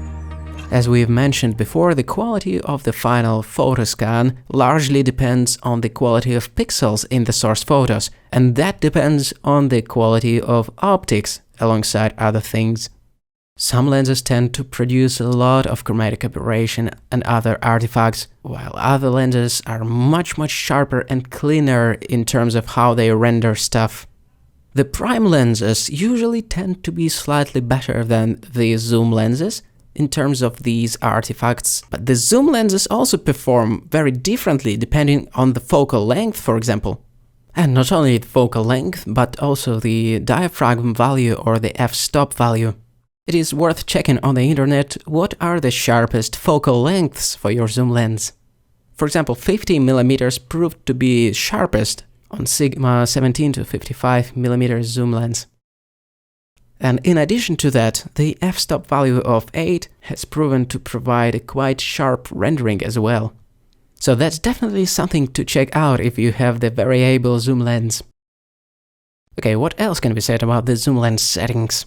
As we've mentioned before, the quality of the final photo scan largely depends on the quality of pixels in the source photos, and that depends on the quality of optics, alongside other things. Some lenses tend to produce a lot of chromatic aberration and other artifacts, while other lenses are much sharper and cleaner in terms of how they render stuff. The prime lenses usually tend to be slightly better than the zoom lenses in terms of these artifacts, but the zoom lenses also perform very differently depending on the focal length, for example. And not only the focal length, but also the diaphragm value or the f-stop value. It is worth checking on the internet what are the sharpest focal lengths for your zoom lens. For example, 50mm proved to be sharpest on Sigma 17 to 55mm zoom lens. And in addition to that, the f-stop value of 8 has proven to provide a quite sharp rendering as well. So that's definitely something to check out if you have the variable zoom lens. Okay, what else can be said about the zoom lens settings?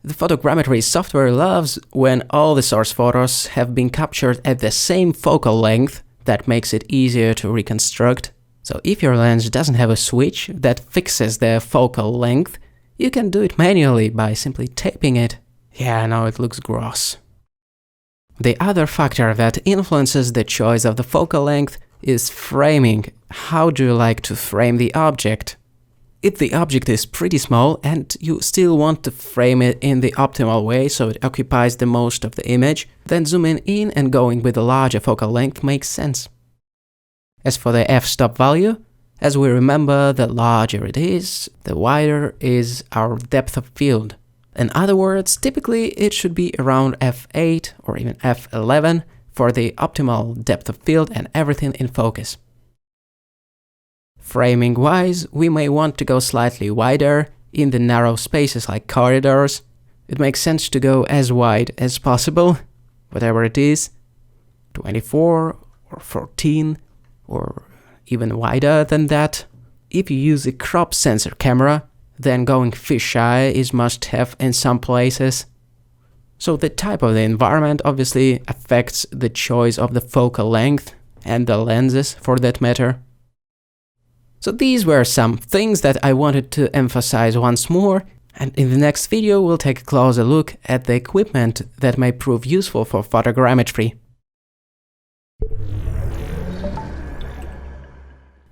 The photogrammetry software loves when all the source photos have been captured at the same focal length. That makes it easier to reconstruct. So if your lens doesn't have a switch that fixes the focal length, you can do it manually by simply taping it. Yeah, now it looks gross. The other factor that influences the choice of the focal length is framing. How do you like to frame the object? If the object is pretty small and you still want to frame it in the optimal way so it occupies the most of the image, then zooming in and going with a larger focal length makes sense. As for the f-stop value, as we remember, the larger it is, the wider is our depth of field. In other words, typically it should be around f8 or even f11 for the optimal depth of field and everything in focus. Framing-wise, we may want to go slightly wider in the narrow spaces like corridors. It makes sense to go as wide as possible, whatever it is, 24 or 14 or even wider than that. If you use a crop sensor camera, then going fisheye is must-have in some places. So the type of the environment obviously affects the choice of the focal length and the lenses for that matter. So these were some things that I wanted to emphasize once more, and in the next video we'll take a closer look at the equipment that may prove useful for photogrammetry.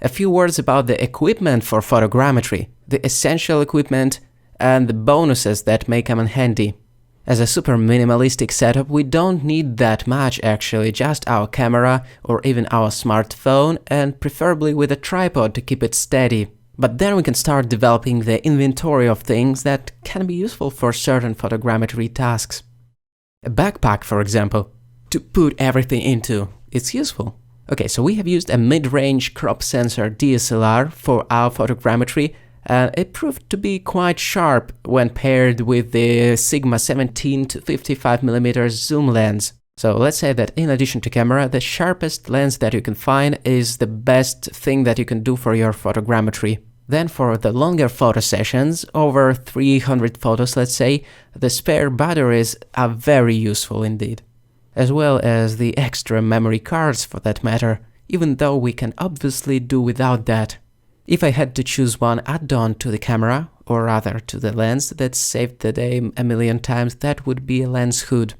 A few words about the equipment for photogrammetry, the essential equipment and the bonuses that may come in handy. As a super minimalistic setup, we don't need that much actually, just our camera or even our smartphone, and preferably with a tripod to keep it steady. But then we can start developing the inventory of things that can be useful for certain photogrammetry tasks. A backpack, for example, to put everything into. It's useful. Okay, so we have used a mid-range crop sensor DSLR for our photogrammetry, and it proved to be quite sharp when paired with the Sigma 17 to 55mm zoom lens. So let's say that in addition to camera, the sharpest lens that you can find is the best thing that you can do for your photogrammetry. Then for the longer photo sessions, over 300 photos let's say, the spare batteries are very useful indeed. As well as the extra memory cards for that matter, even though we can obviously do without that. If I had to choose one add-on to the camera, or rather to the lens that saved the day a million times, that would be a lens hood.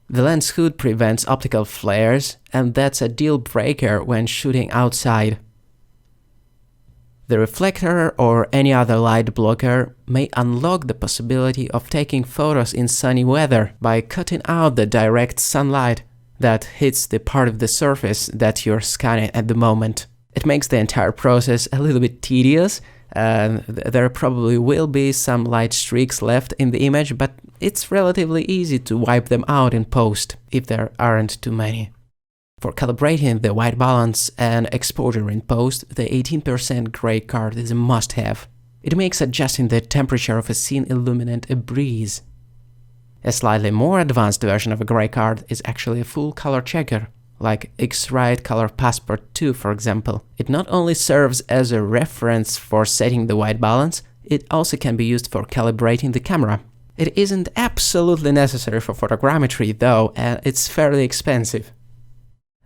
The lens hood prevents optical flares, and that's a deal breaker when shooting outside. The reflector or any other light blocker may unlock the possibility of taking photos in sunny weather by cutting out the direct sunlight that hits the part of the surface that you're scanning at the moment. It makes the entire process a little bit tedious, and there probably will be some light streaks left in the image, but it's relatively easy to wipe them out in post, if there aren't too many. For calibrating the white balance and exposure in post, the 18% gray card is a must-have. It makes adjusting the temperature of a scene illuminate a breeze. A slightly more advanced version of a gray card is actually a full color checker, like X-Rite Color Passport 2 for example. It not only serves as a reference for setting the white balance, it also can be used for calibrating the camera. It isn't absolutely necessary for photogrammetry though, and it's fairly expensive.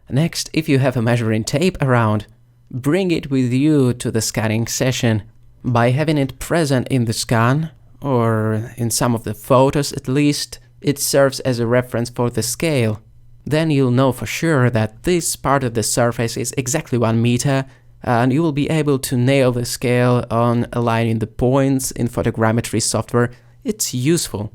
Next, if you have a measuring tape around, bring it with you to the scanning session. By having it present in the scan, or in some of the photos at least, it serves as a reference for the scale. Then you'll know for sure that this part of the surface is exactly 1 meter, and you will be able to nail the scale on aligning the points in photogrammetry software. It's useful.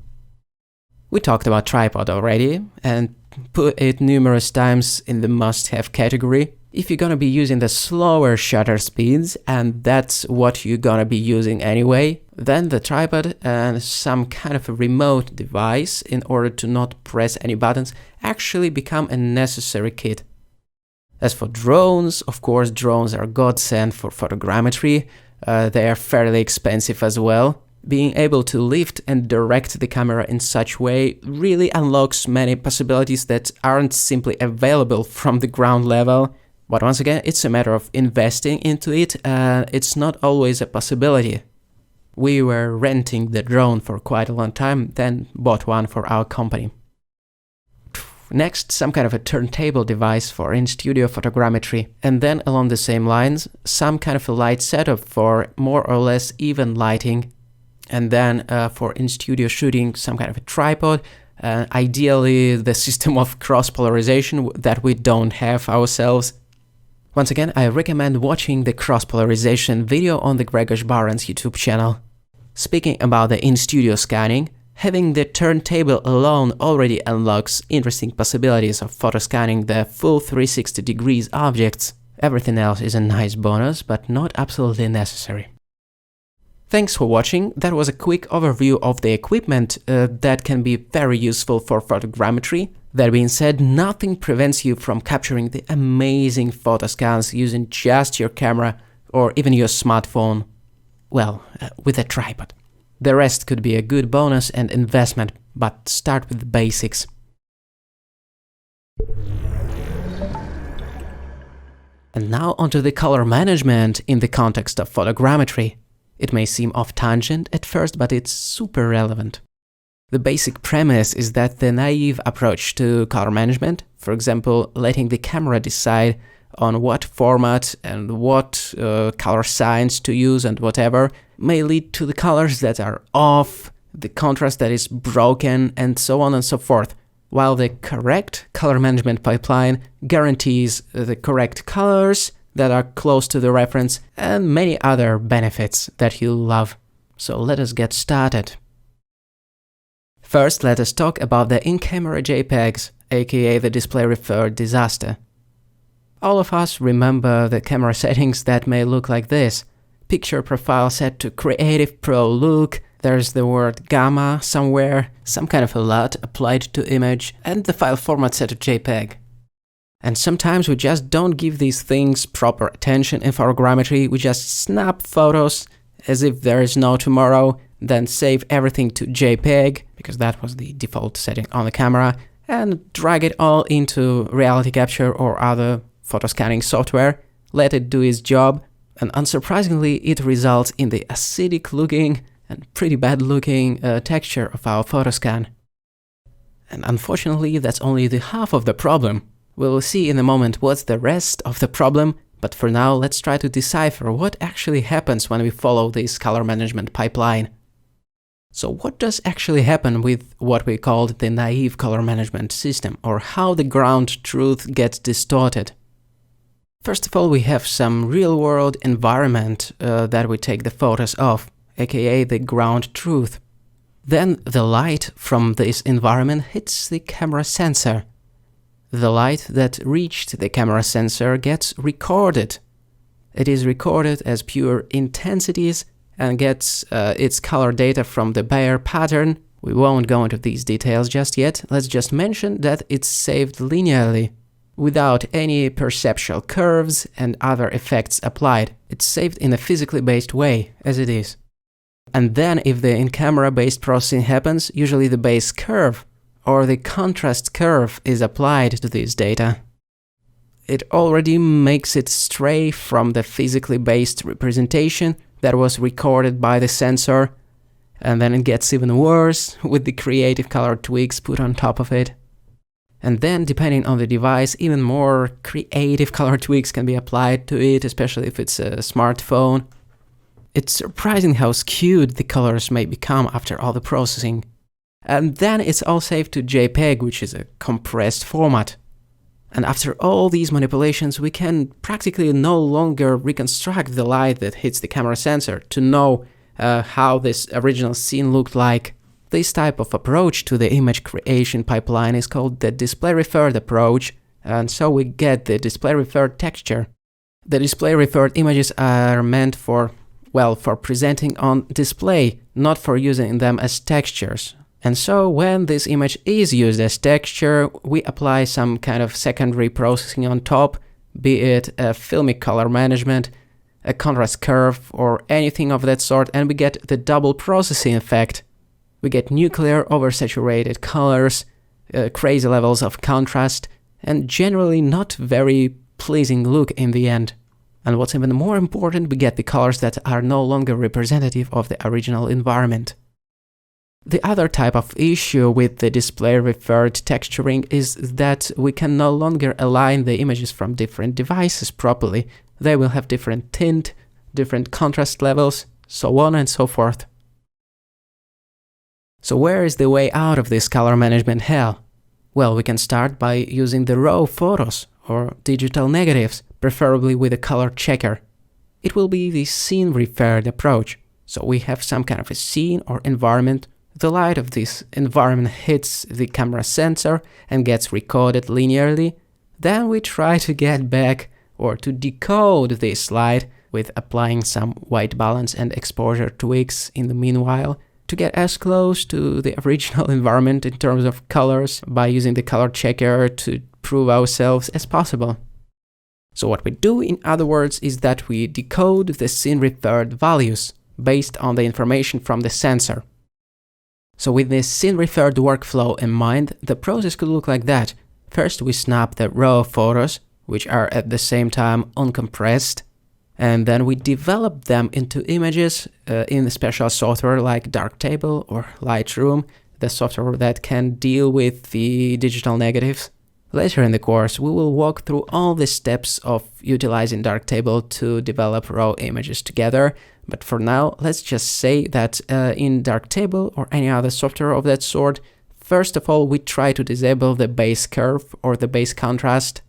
We talked about tripod already, and put it numerous times in the must-have category. If you're gonna be using the slower shutter speeds, and that's what you're gonna be using anyway, then the tripod and some kind of a remote device in order to not press any buttons actually become a necessary kit. As for drones, of course drones are godsend for photogrammetry. They are fairly expensive as well. Being able to lift and direct the camera in such way really unlocks many possibilities that aren't simply available from the ground level. But once again, it's a matter of investing into it, and it's not always a possibility. We were renting the drone for quite a long time, then bought one for our company. Next, some kind of a turntable device for in-studio photogrammetry, and then along the same lines, some kind of a light setup for more or less even lighting. And then for in-studio shooting, some kind of a tripod, ideally the system of cross-polarization that we don't have ourselves. Once again, I recommend watching the cross-polarization video on the Grzegorz Baran's YouTube channel. Speaking about the in-studio scanning, having the turntable alone already unlocks interesting possibilities of photoscanning the full 360 degrees objects. Everything else is a nice bonus, but not absolutely necessary. Thanks for watching. That was a quick overview of the equipment that can be very useful for photogrammetry. That being said, nothing prevents you from capturing the amazing photoscans using just your camera or even your smartphone. Well, with a tripod. The rest could be a good bonus and investment, but start with the basics. And now onto the color management in the context of photogrammetry. It may seem off-tangent at first, but it's super relevant. The basic premise is that the naive approach to color management, for example, letting the camera decide on what format and what color science to use and whatever, may lead to the colors that are off, the contrast that is broken, and so on and so forth, while the correct color management pipeline guarantees the correct colors that are close to the reference and many other benefits that you'll love. So let us get started. First, let us talk about the in-camera JPEGs, aka the display referred disaster. All of us remember the camera settings that may look like this. picture profile set to Creative Pro look, there's the word gamma somewhere, some kind of a LUT applied to image, and the file format set to JPEG. And sometimes we just don't give these things proper attention in photogrammetry, we just snap photos as if there is no tomorrow, then save everything to JPEG, because that was the default setting on the camera, and drag it all into Reality Capture or other photo scanning software, let it do its job, and unsurprisingly it results in the acidic looking and pretty bad looking texture of our photo scan. And unfortunately that's only the half of the problem. We'll see in a moment what's the rest of the problem, but for now let's try to decipher what actually happens when we follow this color management pipeline. So what does actually happen with what we called the naive color management system, or how the ground truth gets distorted? First of all, we have some real-world environment that we take the photos of, aka the ground truth. Then the light from this environment hits the camera sensor. The light that reached the camera sensor gets recorded. It is recorded as pure intensities and gets its color data from the Bayer pattern. We won't go into these details just yet, let's just mention that it's saved linearly, without any perceptual curves and other effects applied. It's saved in a physically based way, as it is. And then if the in-camera based processing happens, usually the base curve or the contrast curve is applied to this data. It already makes it stray from the physically based representation that was recorded by the sensor, and then it gets even worse with the creative color tweaks put on top of it. And then, depending on the device, even more creative color tweaks can be applied to it, especially if it's a smartphone. It's surprising how skewed the colors may become after all the processing. And then it's all saved to JPEG, which is a compressed format. And after all these manipulations, we can practically no longer reconstruct the light that hits the camera sensor to know how this original scene looked like. This type of approach to the image creation pipeline is called the display-referred approach, and so we get the display-referred texture. The display-referred images are meant for presenting on display, not for using them as textures. And so when this image is used as texture, we apply some kind of secondary processing on top, be it a filmic color management, a contrast curve, or anything of that sort, and we get the double processing effect. We get nuclear oversaturated colors, crazy levels of contrast, and generally not very pleasing look in the end. And what's even more important, we get the colors that are no longer representative of the original environment. The other type of issue with the display-referred texturing is that we can no longer align the images from different devices properly. They will have different tint, different contrast levels, so on and so forth. So where is the way out of this color management hell? Well, we can start by using the raw photos or digital negatives, preferably with a color checker. It will be the scene-referred approach. So we have some kind of a scene or environment. The light of this environment hits the camera sensor and gets recorded linearly. Then we try to get back or to decode this light with applying some white balance and exposure tweaks in the meanwhile to get as close to the original environment in terms of colors by using the color checker to prove ourselves as possible. So what we do, in other words, is that we decode the scene-referred values based on the information from the sensor. So with this scene-referred workflow in mind, the process could look like that. First we snap the raw photos, which are at the same time uncompressed, and then we develop them into images in a special software like Darktable or Lightroom, the software that can deal with the digital negatives. Later in the course, we will walk through all the steps of utilizing Darktable to develop raw images together. But for now, let's just say that in Darktable or any other software of that sort, first of all, we try to disable the base curve or the base contrast.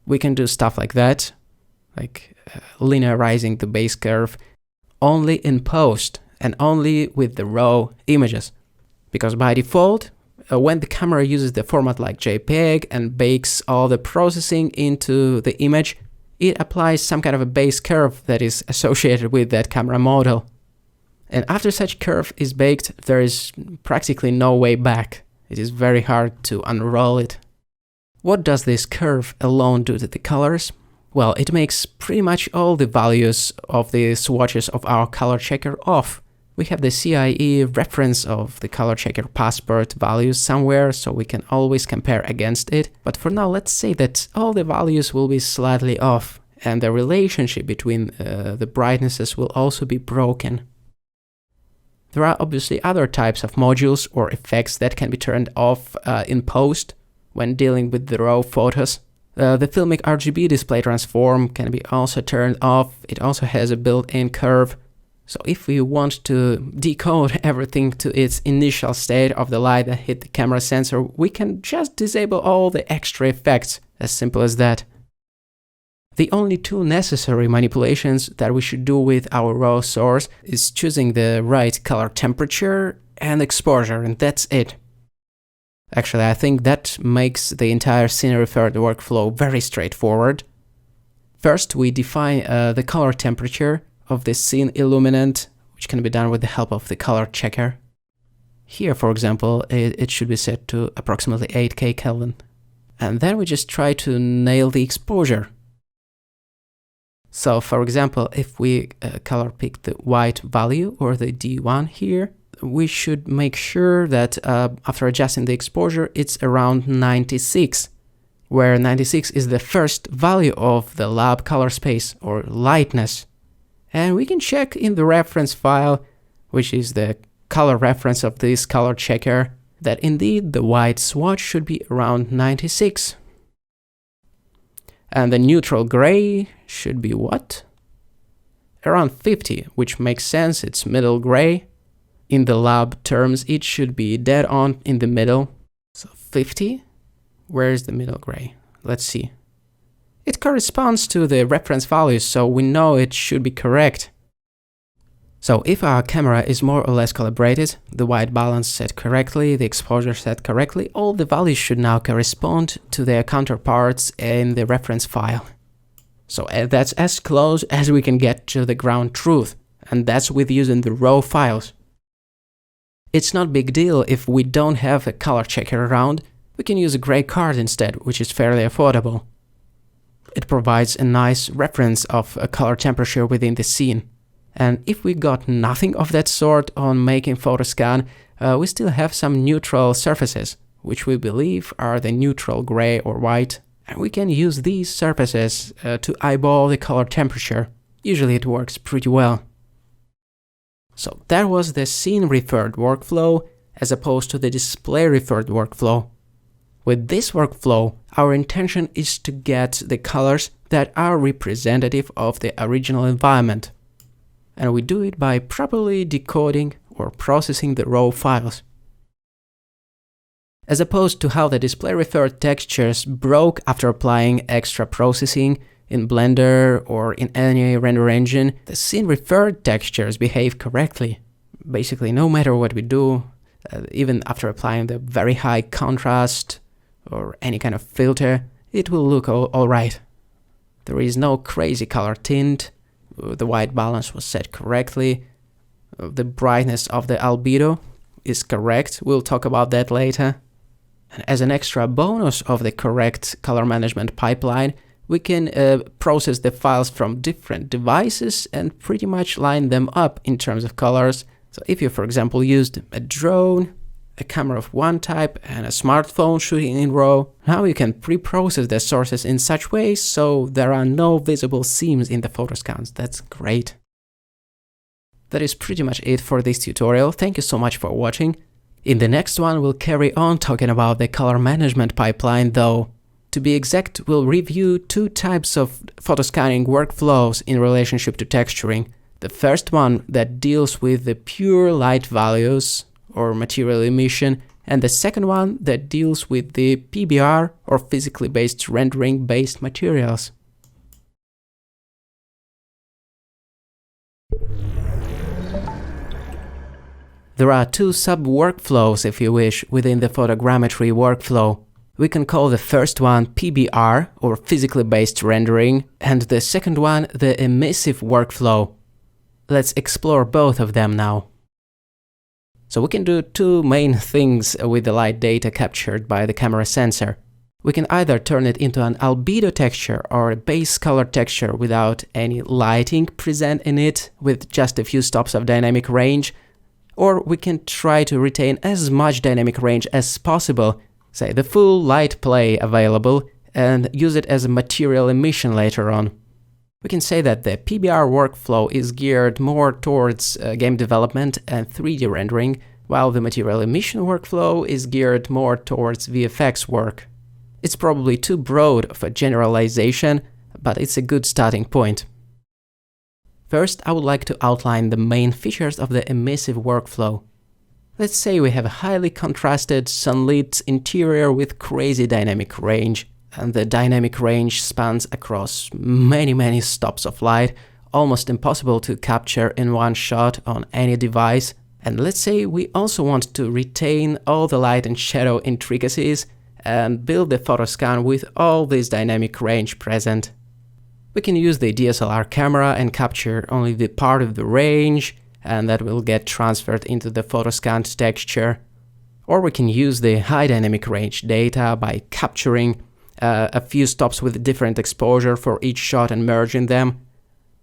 We can do stuff like that, like linearizing the base curve only in post and only with the raw images. Because by default, when the camera uses the format like JPEG and bakes all the processing into the image, it applies some kind of a base curve that is associated with that camera model. And after such curve is baked, there is practically no way back. It is very hard to unroll it. What does this curve alone do to the colors? Well, it makes pretty much all the values of the swatches of our color checker off. We have the CIE reference of the color checker passport values somewhere, so we can always compare against it. But for now, let's say that all the values will be slightly off, and the relationship between the brightnesses will also be broken. There are obviously other types of modules or effects that can be turned off in post when dealing with the raw photos. The Filmic RGB display transform can be also turned off. It also has a built-in curve. So if we want to decode everything to its initial state of the light that hit the camera sensor, we can just disable all the extra effects, as simple as that. The only two necessary manipulations that we should do with our raw source is choosing the right color temperature and exposure, and that's it. Actually, I think that makes the entire scene referred workflow very straightforward. First, we define the color temperature of the scene illuminant, which can be done with the help of the color checker. Here, for example, it should be set to approximately 8K Kelvin. And then we just try to nail the exposure. So, for example, if we color pick the white value or the D1 here, we should make sure that after adjusting the exposure, it's around 96, where 96 is the first value of the lab color space or lightness. And we can check in the reference file, which is the color reference of this color checker, that indeed the white swatch should be around 96. And the neutral gray should be what? Around 50, which makes sense, it's middle gray. In the lab terms, it should be dead on in the middle. So 50, where's the middle gray? Let's see. It corresponds to the reference values, so we know it should be correct. So if our camera is more or less calibrated, the white balance set correctly, the exposure set correctly, all the values should now correspond to their counterparts in the reference file. So that's as close as we can get to the ground truth, and that's with using the raw files. It's not a big deal if we don't have a color checker around. We can use a gray card instead, which is fairly affordable. It provides a nice reference of a color temperature within the scene. And if we got nothing of that sort on making Photoscan, we still have some neutral surfaces, which we believe are the neutral gray or white. And we can use these surfaces to eyeball the color temperature. Usually it works pretty well. So that was the scene-referred workflow as opposed to the display-referred workflow. With this workflow, our intention is to get the colors that are representative of the original environment. And we do it by properly decoding or processing the raw files. As opposed to how the display-referred textures broke after applying extra processing in Blender or in any render engine, the scene-referred textures behave correctly. Basically, no matter what we do, even after applying the very high contrast or any kind of filter, it will look all right. There is no crazy color tint, the white balance was set correctly, the brightness of the albedo is correct, we'll talk about that later. And as an extra bonus of the correct color management pipeline, we can process the files from different devices and pretty much line them up in terms of colors. So if you, for example, used a drone, a camera of one type, and a smartphone shooting in RAW, now you can pre-process the sources in such ways so there are no visible seams in the Photoscans. That's great. That is pretty much it for this tutorial. Thank you so much for watching. In the next one, we'll carry on talking about the color management pipeline, though. To be exact, we'll review two types of photoscanning workflows in relationship to texturing. The first one that deals with the pure light values or material emission, and the second one that deals with the PBR or physically based rendering based materials. There are two sub-workflows, if you wish, within the photogrammetry workflow. We can call the first one PBR, or physically based rendering, and the second one the emissive workflow. Let's explore both of them now. So we can do two main things with the light data captured by the camera sensor. We can either turn it into an albedo texture or a base color texture without any lighting present in it, with just a few stops of dynamic range, or we can try to retain as much dynamic range as possible, say the full light play available, and use it as a material emission later on. We can say that the PBR workflow is geared more towards game development and 3D rendering, while the material emission workflow is geared more towards VFX work. It's probably too broad of a generalization, but it's a good starting point. First, I would like to outline the main features of the emissive workflow. Let's say we have a highly contrasted sunlit interior with crazy dynamic range, and the dynamic range spans across many stops of light, almost impossible to capture in one shot on any device. And let's say we also want to retain all the light and shadow intricacies and build the photoscan with all this dynamic range present. We can use the DSLR camera and capture only the part of the range, and that will get transferred into the photoscanned texture. Or we can use the high dynamic range data by capturing a few stops with different exposure for each shot and merging them.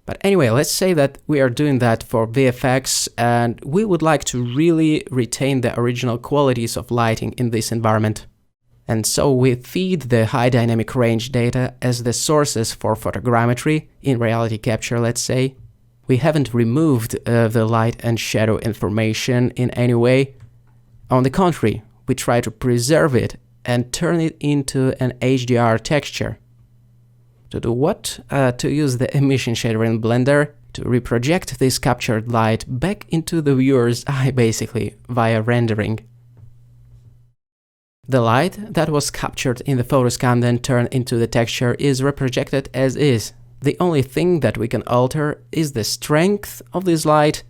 But anyway, let's say that we are doing that for VFX and we would like to really retain the original qualities of lighting in this environment. And so we feed the high dynamic range data as the sources for photogrammetry, in reality capture, let's say. We haven't removed the light and shadow information in any way. On the contrary, we try to preserve it and turn it into an HDR texture. To do what? To use the emission shader in Blender to reproject this captured light back into the viewer's eye, basically, via rendering. The light that was captured in the photoscan then turned into the texture is reprojected as is. The only thing that we can alter is the strength of this light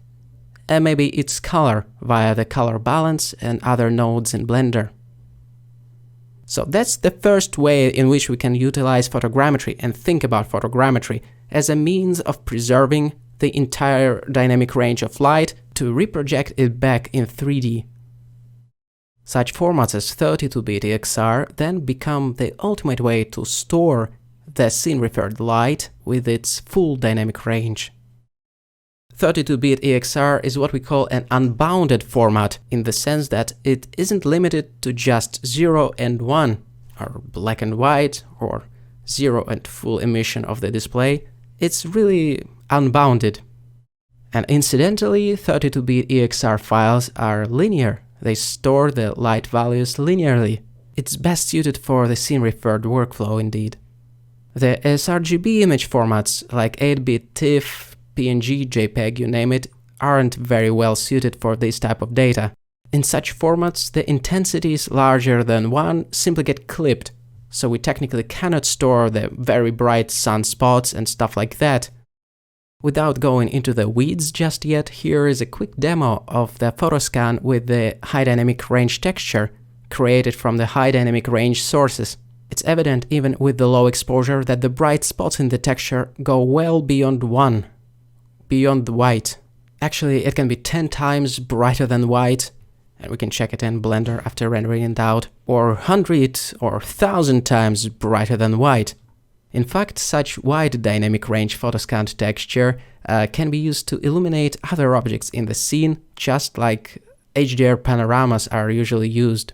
and maybe its color via the color balance and other nodes in Blender. So that's the first way in which we can utilize photogrammetry and think about photogrammetry as a means of preserving the entire dynamic range of light to reproject it back in 3D. Such formats as 32-bit EXR then become the ultimate way to store the scene-referred light with its full dynamic range. 32-bit EXR is what we call an unbounded format, in the sense that it isn't limited to just 0 and 1, or black and white, or 0 and full emission of the display. It's really unbounded. And incidentally, 32-bit EXR files are linear. They store the light values linearly. It's best suited for the scene-referred workflow indeed. The sRGB image formats like 8-bit TIFF, PNG, JPEG, you name it, aren't very well suited for this type of data. In such formats, the intensities larger than 1 simply get clipped, so we technically cannot store the very bright sunspots and stuff like that. Without going into the weeds just yet, here is a quick demo of the photoscan with the high dynamic range texture created from the high dynamic range sources. It's evident even with the low exposure that the bright spots in the texture go well beyond 1, beyond white. Actually, it can be 10 times brighter than white, and we can check it in Blender after rendering it out, or 100 or 1000 times brighter than white. In fact, such wide dynamic range photoscanned texture can be used to illuminate other objects in the scene, just like HDR panoramas are usually used.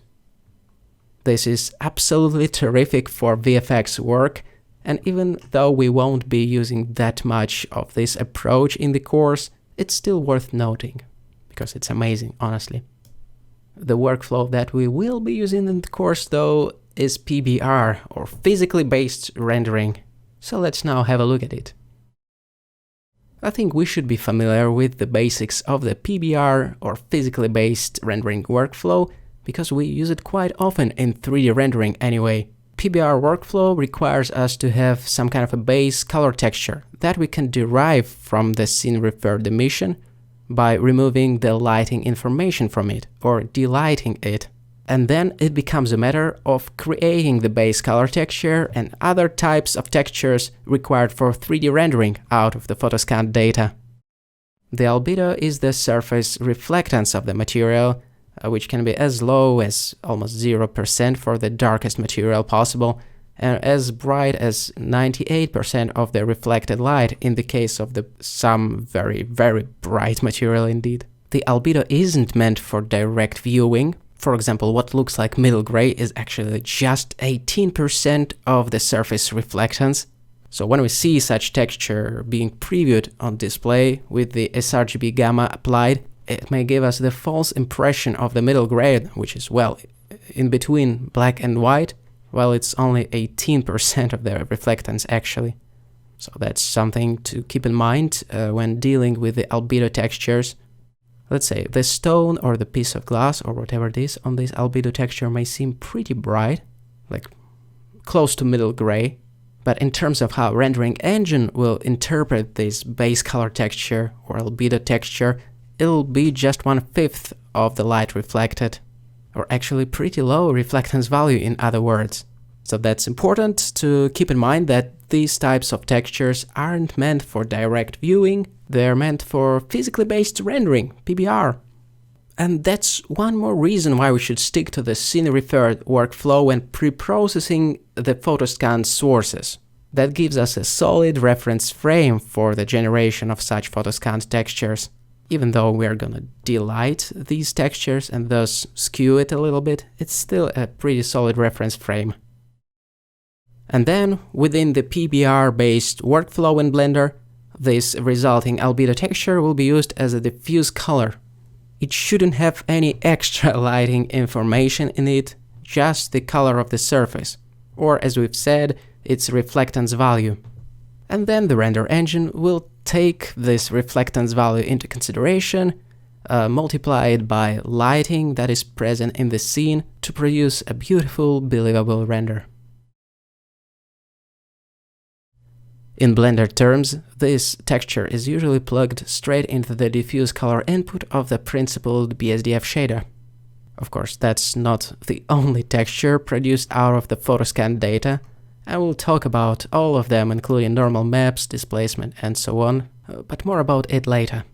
This is absolutely terrific for VFX work, and even though we won't be using that much of this approach in the course, it's still worth noting, because it's amazing, honestly. The workflow that we will be using in the course, though, is PBR, or physically based rendering. So let's now have a look at it. I think we should be familiar with the basics of the PBR, or physically based rendering workflow, because we use it quite often in 3D rendering anyway. PBR workflow requires us to have some kind of a base color texture that we can derive from the scene-referred emission by removing the lighting information from it, or delighting it. And then it becomes a matter of creating the base color texture and other types of textures required for 3D rendering out of the photoscanned data. The albedo is the surface reflectance of the material, which can be as low as almost 0% for the darkest material possible, and as bright as 98% of the reflected light in the case of some very, very bright material indeed. The albedo isn't meant for direct viewing. For example, what looks like middle gray is actually just 18% of the surface reflectance. So when we see such texture being previewed on display with the sRGB gamma applied, it may give us the false impression of the middle gray, which is, well, in between black and white, while it's only 18% of the reflectance actually. So that's something to keep in mind when dealing with the albedo textures. Let's say the stone or the piece of glass or whatever it is on this albedo texture may seem pretty bright, like close to middle gray, but in terms of how rendering engine will interpret this base color texture or albedo texture, it'll be just 1/5 of the light reflected, or actually pretty low reflectance value in other words. So that's important to keep in mind that these types of textures aren't meant for direct viewing, they're meant for physically based rendering, PBR. And that's one more reason why we should stick to the scene-referred workflow when pre-processing the photoscan sources. That gives us a solid reference frame for the generation of such photoscanned textures. Even though we're gonna delight these textures and thus skew it a little bit, it's still a pretty solid reference frame. And then, within the PBR-based workflow in Blender, this resulting albedo texture will be used as a diffuse color. It shouldn't have any extra lighting information in it, just the color of the surface, or as we've said, its reflectance value. And then the render engine will take this reflectance value into consideration, multiply it by lighting that is present in the scene to produce a beautiful, believable render. In Blender terms, this texture is usually plugged straight into the diffuse color input of the principled BSDF shader. Of course, that's not the only texture produced out of the photoscan data. I will talk about all of them, including normal maps, displacement, and so on, but more about it later.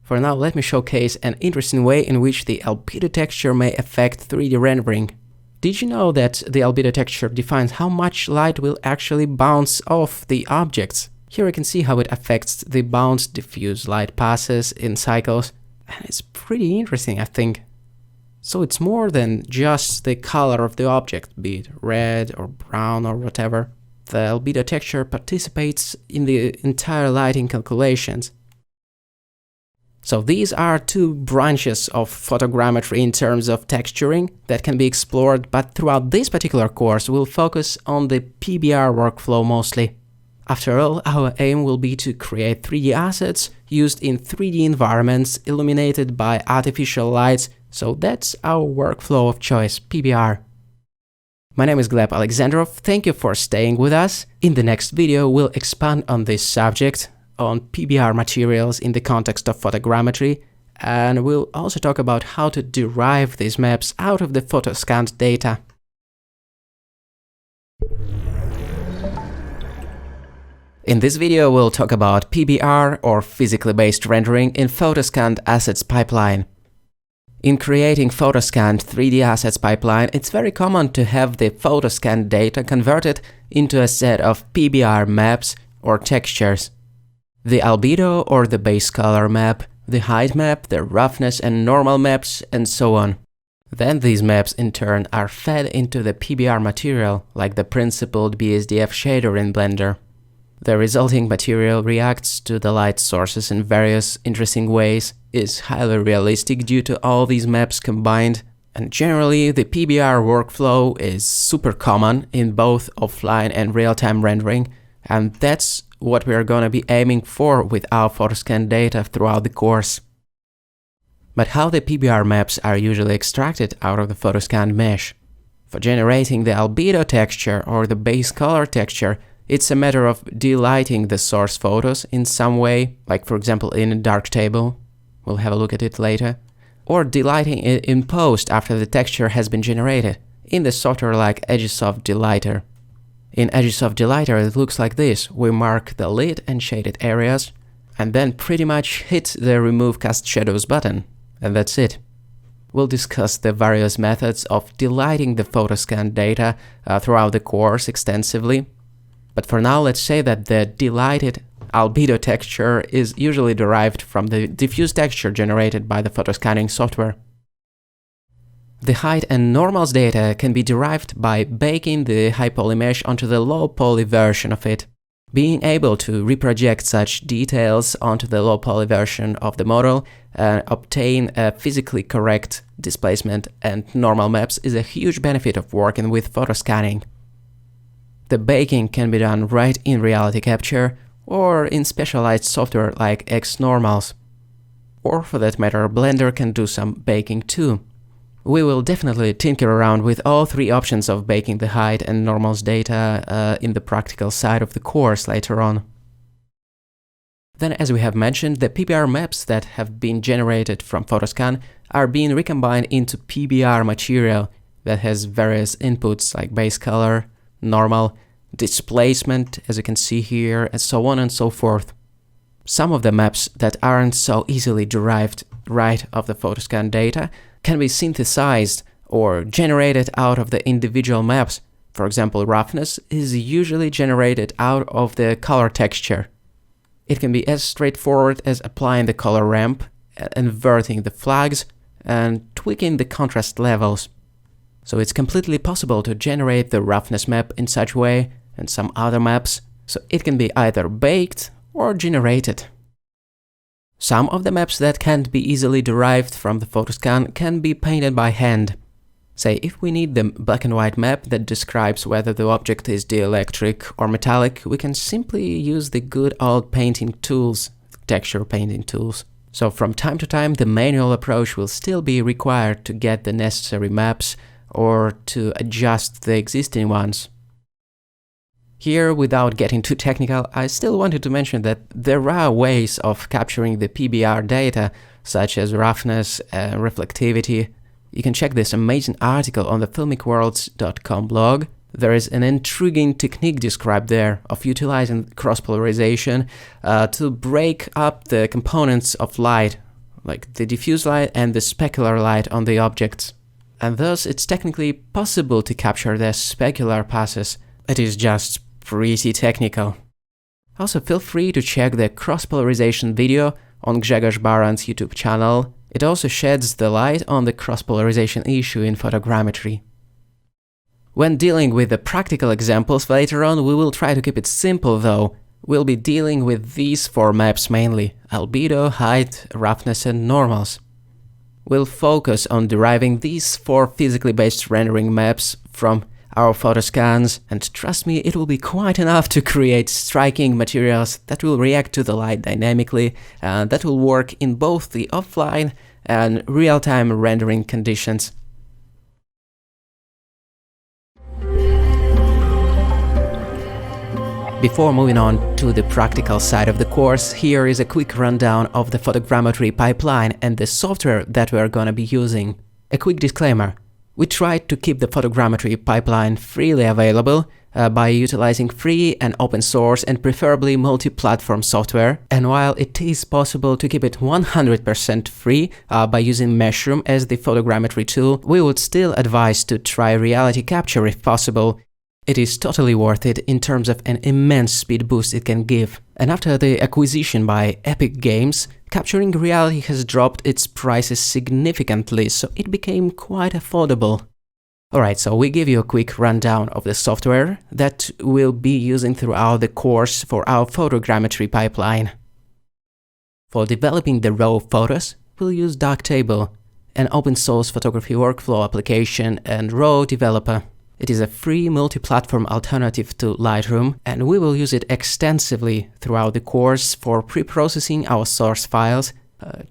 For now, let me showcase an interesting way in which the albedo texture may affect 3D rendering. Did you know that the albedo texture defines how much light will actually bounce off the objects? Here you can see how it affects the bounce diffuse light passes in cycles, and it's pretty interesting, I think. So it's more than just the color of the object, be it red or brown or whatever. The albedo texture participates in the entire lighting calculations. So these are two branches of photogrammetry in terms of texturing that can be explored, but throughout this particular course we'll focus on the PBR workflow mostly. After all, our aim will be to create 3D assets used in 3D environments illuminated by artificial lights, so that's our workflow of choice, PBR. My name is Gleb Alexandrov, thank you for staying with us. In the next video we'll expand on this subject, on PBR materials in the context of photogrammetry, and we'll also talk about how to derive these maps out of the photoscanned data. In this video we'll talk about PBR, or physically based rendering, in photoscanned assets pipeline. In creating photoscanned 3D assets pipeline, it's very common to have the photoscanned data converted into a set of PBR maps or textures. The albedo or the base color map, the height map, the roughness and normal maps, and so on. Then these maps in turn are fed into the PBR material, like the principled BSDF shader in Blender. The resulting material reacts to the light sources in various interesting ways, is highly realistic due to all these maps combined, and generally the PBR workflow is super common in both offline and real-time rendering, and that's what we are going to be aiming for with our photoscan data throughout the course. But how the PBR maps are usually extracted out of the photoscanned mesh? For generating the albedo texture or the base color texture, it's a matter of delighting the source photos in some way, like for example in a Darktable. We'll have a look at it later. or delighting it in post after the texture has been generated, in the software like Agisoft Delighter. In Agisoft Delighter it looks like this. We mark the lit and shaded areas, and then pretty much hit the Remove Cast Shadows button, and that's it. We'll discuss the various methods of delighting the photoscan data throughout the course extensively, but for now let's say that the delighted albedo texture is usually derived from the diffuse texture generated by the photoscanning software. The height and normals data can be derived by baking the high poly mesh onto the low poly version of it. Being able to reproject such details onto the low poly version of the model and obtain a physically correct displacement and normal maps is a huge benefit of working with photoscanning. The baking can be done right in Reality Capture or in specialized software like XNormals. Or for that matter, Blender can do some baking too. We will definitely tinker around with all three options of baking the height and normals data in the practical side of the course later on. Then, as we have mentioned, the PBR maps that have been generated from Photoscan are being recombined into PBR material that has various inputs like base color, normal, displacement, as you can see here, and so on and so forth. Some of the maps that aren't so easily derived right of the Photoscan data can be synthesized or generated out of the individual maps. For example, roughness is usually generated out of the color texture. It can be as straightforward as applying the color ramp, inverting the flags, and tweaking the contrast levels. So it's completely possible to generate the roughness map in such way and some other maps, so it can be either baked or generated. Some of the maps that can't be easily derived from the photoscan can be painted by hand. Say, if we need the black and white map that describes whether the object is dielectric or metallic, we can simply use the good old painting tools, texture painting tools. So from time to time the manual approach will still be required to get the necessary maps or to adjust the existing ones. Here, without getting too technical, I still wanted to mention that there are ways of capturing the PBR data, such as roughness and reflectivity. You can check this amazing article on the filmicworlds.com blog. There is an intriguing technique described there of utilizing cross-polarization to break up the components of light, like the diffuse light and the specular light on the objects. And thus it's technically possible to capture the specular passes. It is just pretty technical. Also, feel free to check the cross-polarization video on Grzegorz Baran's YouTube channel. It also sheds the light on the cross-polarization issue in photogrammetry. When dealing with the practical examples later on, we will try to keep it simple though. We'll be dealing with these four maps mainly: albedo, height, roughness and normals. We'll focus on deriving these four physically based rendering maps from our photoscans, and trust me, it will be quite enough to create striking materials that will react to the light dynamically, and that will work in both the offline and real-time rendering conditions. Before moving on to the practical side of the course, here is a quick rundown of the photogrammetry pipeline and the software that we are gonna be using. A quick disclaimer. We tried to keep the photogrammetry pipeline freely available by utilizing free and open source and preferably multi-platform software. And while it is possible to keep it 100% free by using Meshroom as the photogrammetry tool, we would still advise to try Reality Capture if possible. It is totally worth it in terms of an immense speed boost it can give. And after the acquisition by Epic Games, Capturing Reality has dropped its prices significantly, so it became quite affordable. Alright, so we give you a quick rundown of the software that we'll be using throughout the course for our photogrammetry pipeline. For developing the raw photos, we'll use Darktable, an open source photography workflow application and raw developer. It is a free multi-platform alternative to Lightroom, and we will use it extensively throughout the course for pre-processing our source files,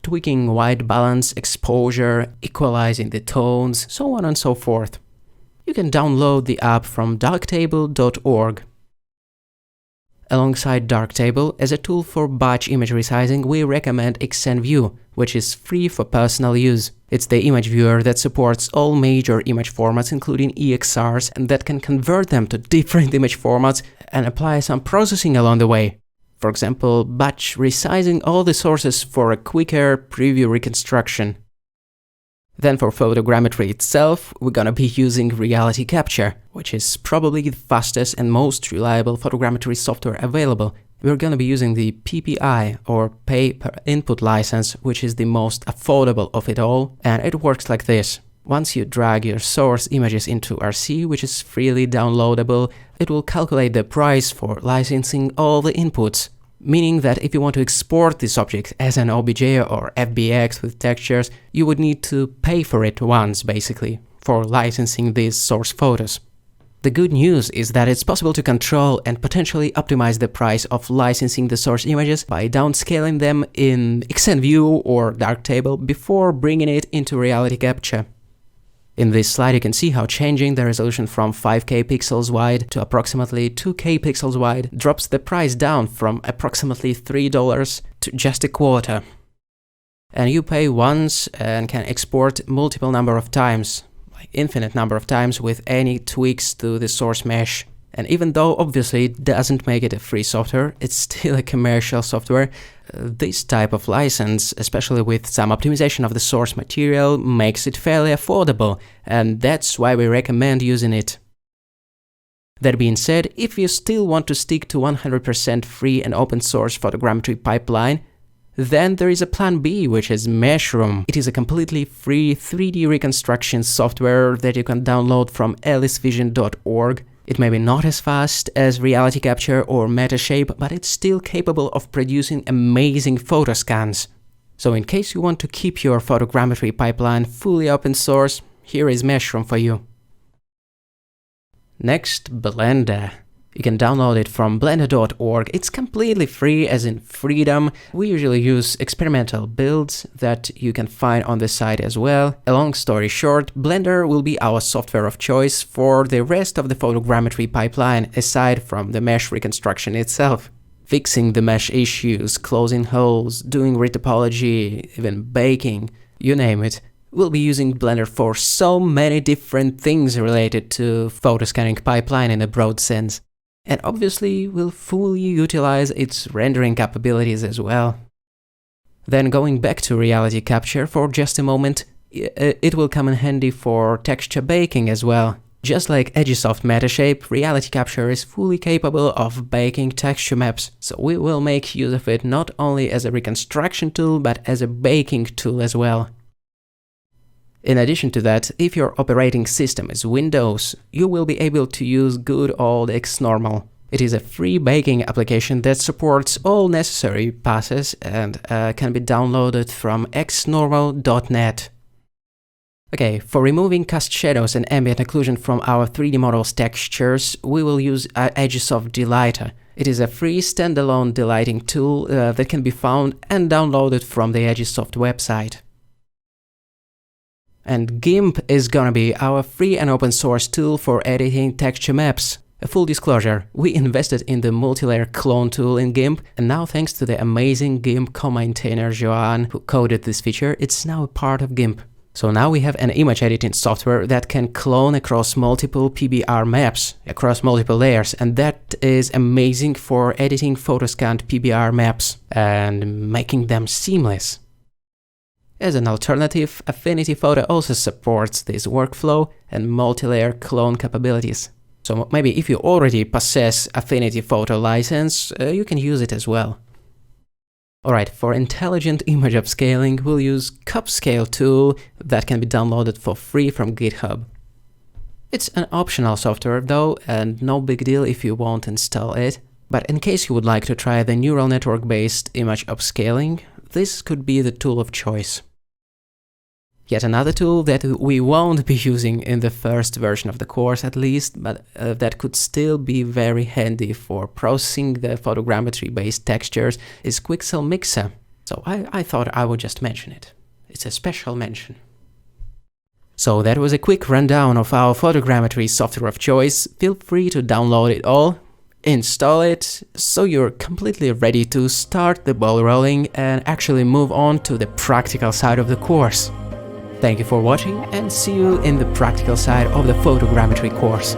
tweaking white balance, exposure, equalizing the tones, so on and so forth. You can download the app from darktable.org. Alongside Darktable, as a tool for batch image resizing, we recommend XNView, which is free for personal use. It's the image viewer that supports all major image formats, including EXRs, and that can convert them to different image formats and apply some processing along the way. For example, batch resizing all the sources for a quicker preview reconstruction. Then for photogrammetry itself, we're gonna be using Reality Capture, which is probably the fastest and most reliable photogrammetry software available. We're gonna be using the PPI, or Pay Per Input license, which is the most affordable of it all, and it works like this. Once you drag your source images into RC, which is freely downloadable, it will calculate the price for licensing all the inputs. Meaning that if you want to export this object as an OBJ or FBX with textures, you would need to pay for it once, basically, for licensing these source photos. The good news is that it's possible to control and potentially optimize the price of licensing the source images by downscaling them in XNView or Darktable before bringing it into Reality Capture. In this slide you can see how changing the resolution from 5K pixels wide to approximately 2K pixels wide drops the price down from approximately $3 to just a quarter. And you pay once and can export multiple number of times, like infinite number of times with any tweaks to the source mesh. And even though obviously it doesn't make it a free software, it's still a commercial software. This type of license, especially with some optimization of the source material, makes it fairly affordable, and that's why we recommend using it. That being said, if you still want to stick to 100% free and open source photogrammetry pipeline, then there is a plan B, which is Meshroom. It is a completely free 3D reconstruction software that you can download from alicevision.org. It may be not as fast as Reality Capture or Metashape, but it's still capable of producing amazing photo scans. So in case you want to keep your photogrammetry pipeline fully open source, here is Meshroom for you. Next, Blender. You can download it from blender.org. It's completely free, as in freedom. We usually use experimental builds that you can find on the site as well. A long story short, Blender will be our software of choice for the rest of the photogrammetry pipeline, aside from the mesh reconstruction itself. Fixing the mesh issues, closing holes, doing retopology, even baking, you name it. We'll be using Blender for so many different things related to photo scanning pipeline in a broad sense. And obviously we'll fully utilize its rendering capabilities as well. Then going back to Reality Capture for just a moment, it will come in handy for texture baking as well. Just like Agisoft Metashape, Reality Capture is fully capable of baking texture maps, so we will make use of it not only as a reconstruction tool, but as a baking tool as well. In addition to that, if your operating system is Windows, you will be able to use good old Xnormal. It is a free baking application that supports all necessary passes and can be downloaded from xnormal.net. Okay, for removing cast shadows and ambient occlusion from our 3D models textures, we will use Agisoft Delighter. It is a free standalone delighting tool that can be found and downloaded from the Agisoft website. And GIMP is gonna be our free and open source tool for editing texture maps. A full disclosure, we invested in the multi-layer clone tool in GIMP, and now thanks to the amazing GIMP co-maintainer Joan, who coded this feature, it's now a part of GIMP. So now we have an image editing software that can clone across multiple PBR maps, across multiple layers, and that is amazing for editing photoscanned PBR maps and making them seamless. As an alternative, Affinity Photo also supports this workflow and multi-layer clone capabilities. So maybe if you already possess Affinity Photo license, you can use it as well. Alright, for intelligent image upscaling, we'll use Cupscale tool that can be downloaded for free from GitHub. It's an optional software though, and no big deal if you won't install it. But in case you would like to try the neural network-based image upscaling, this could be the tool of choice. Yet another tool that we won't be using in the first version of the course at least, but that could still be very handy for processing the photogrammetry-based textures is Quixel Mixer. So I thought I would just mention it. It's a special mention. So that was a quick rundown of our photogrammetry software of choice. Feel free to download it all. install it, so you're completely ready to start the ball rolling and actually move on to the practical side of the course. Thank you for watching and see you in the practical side of the photogrammetry course.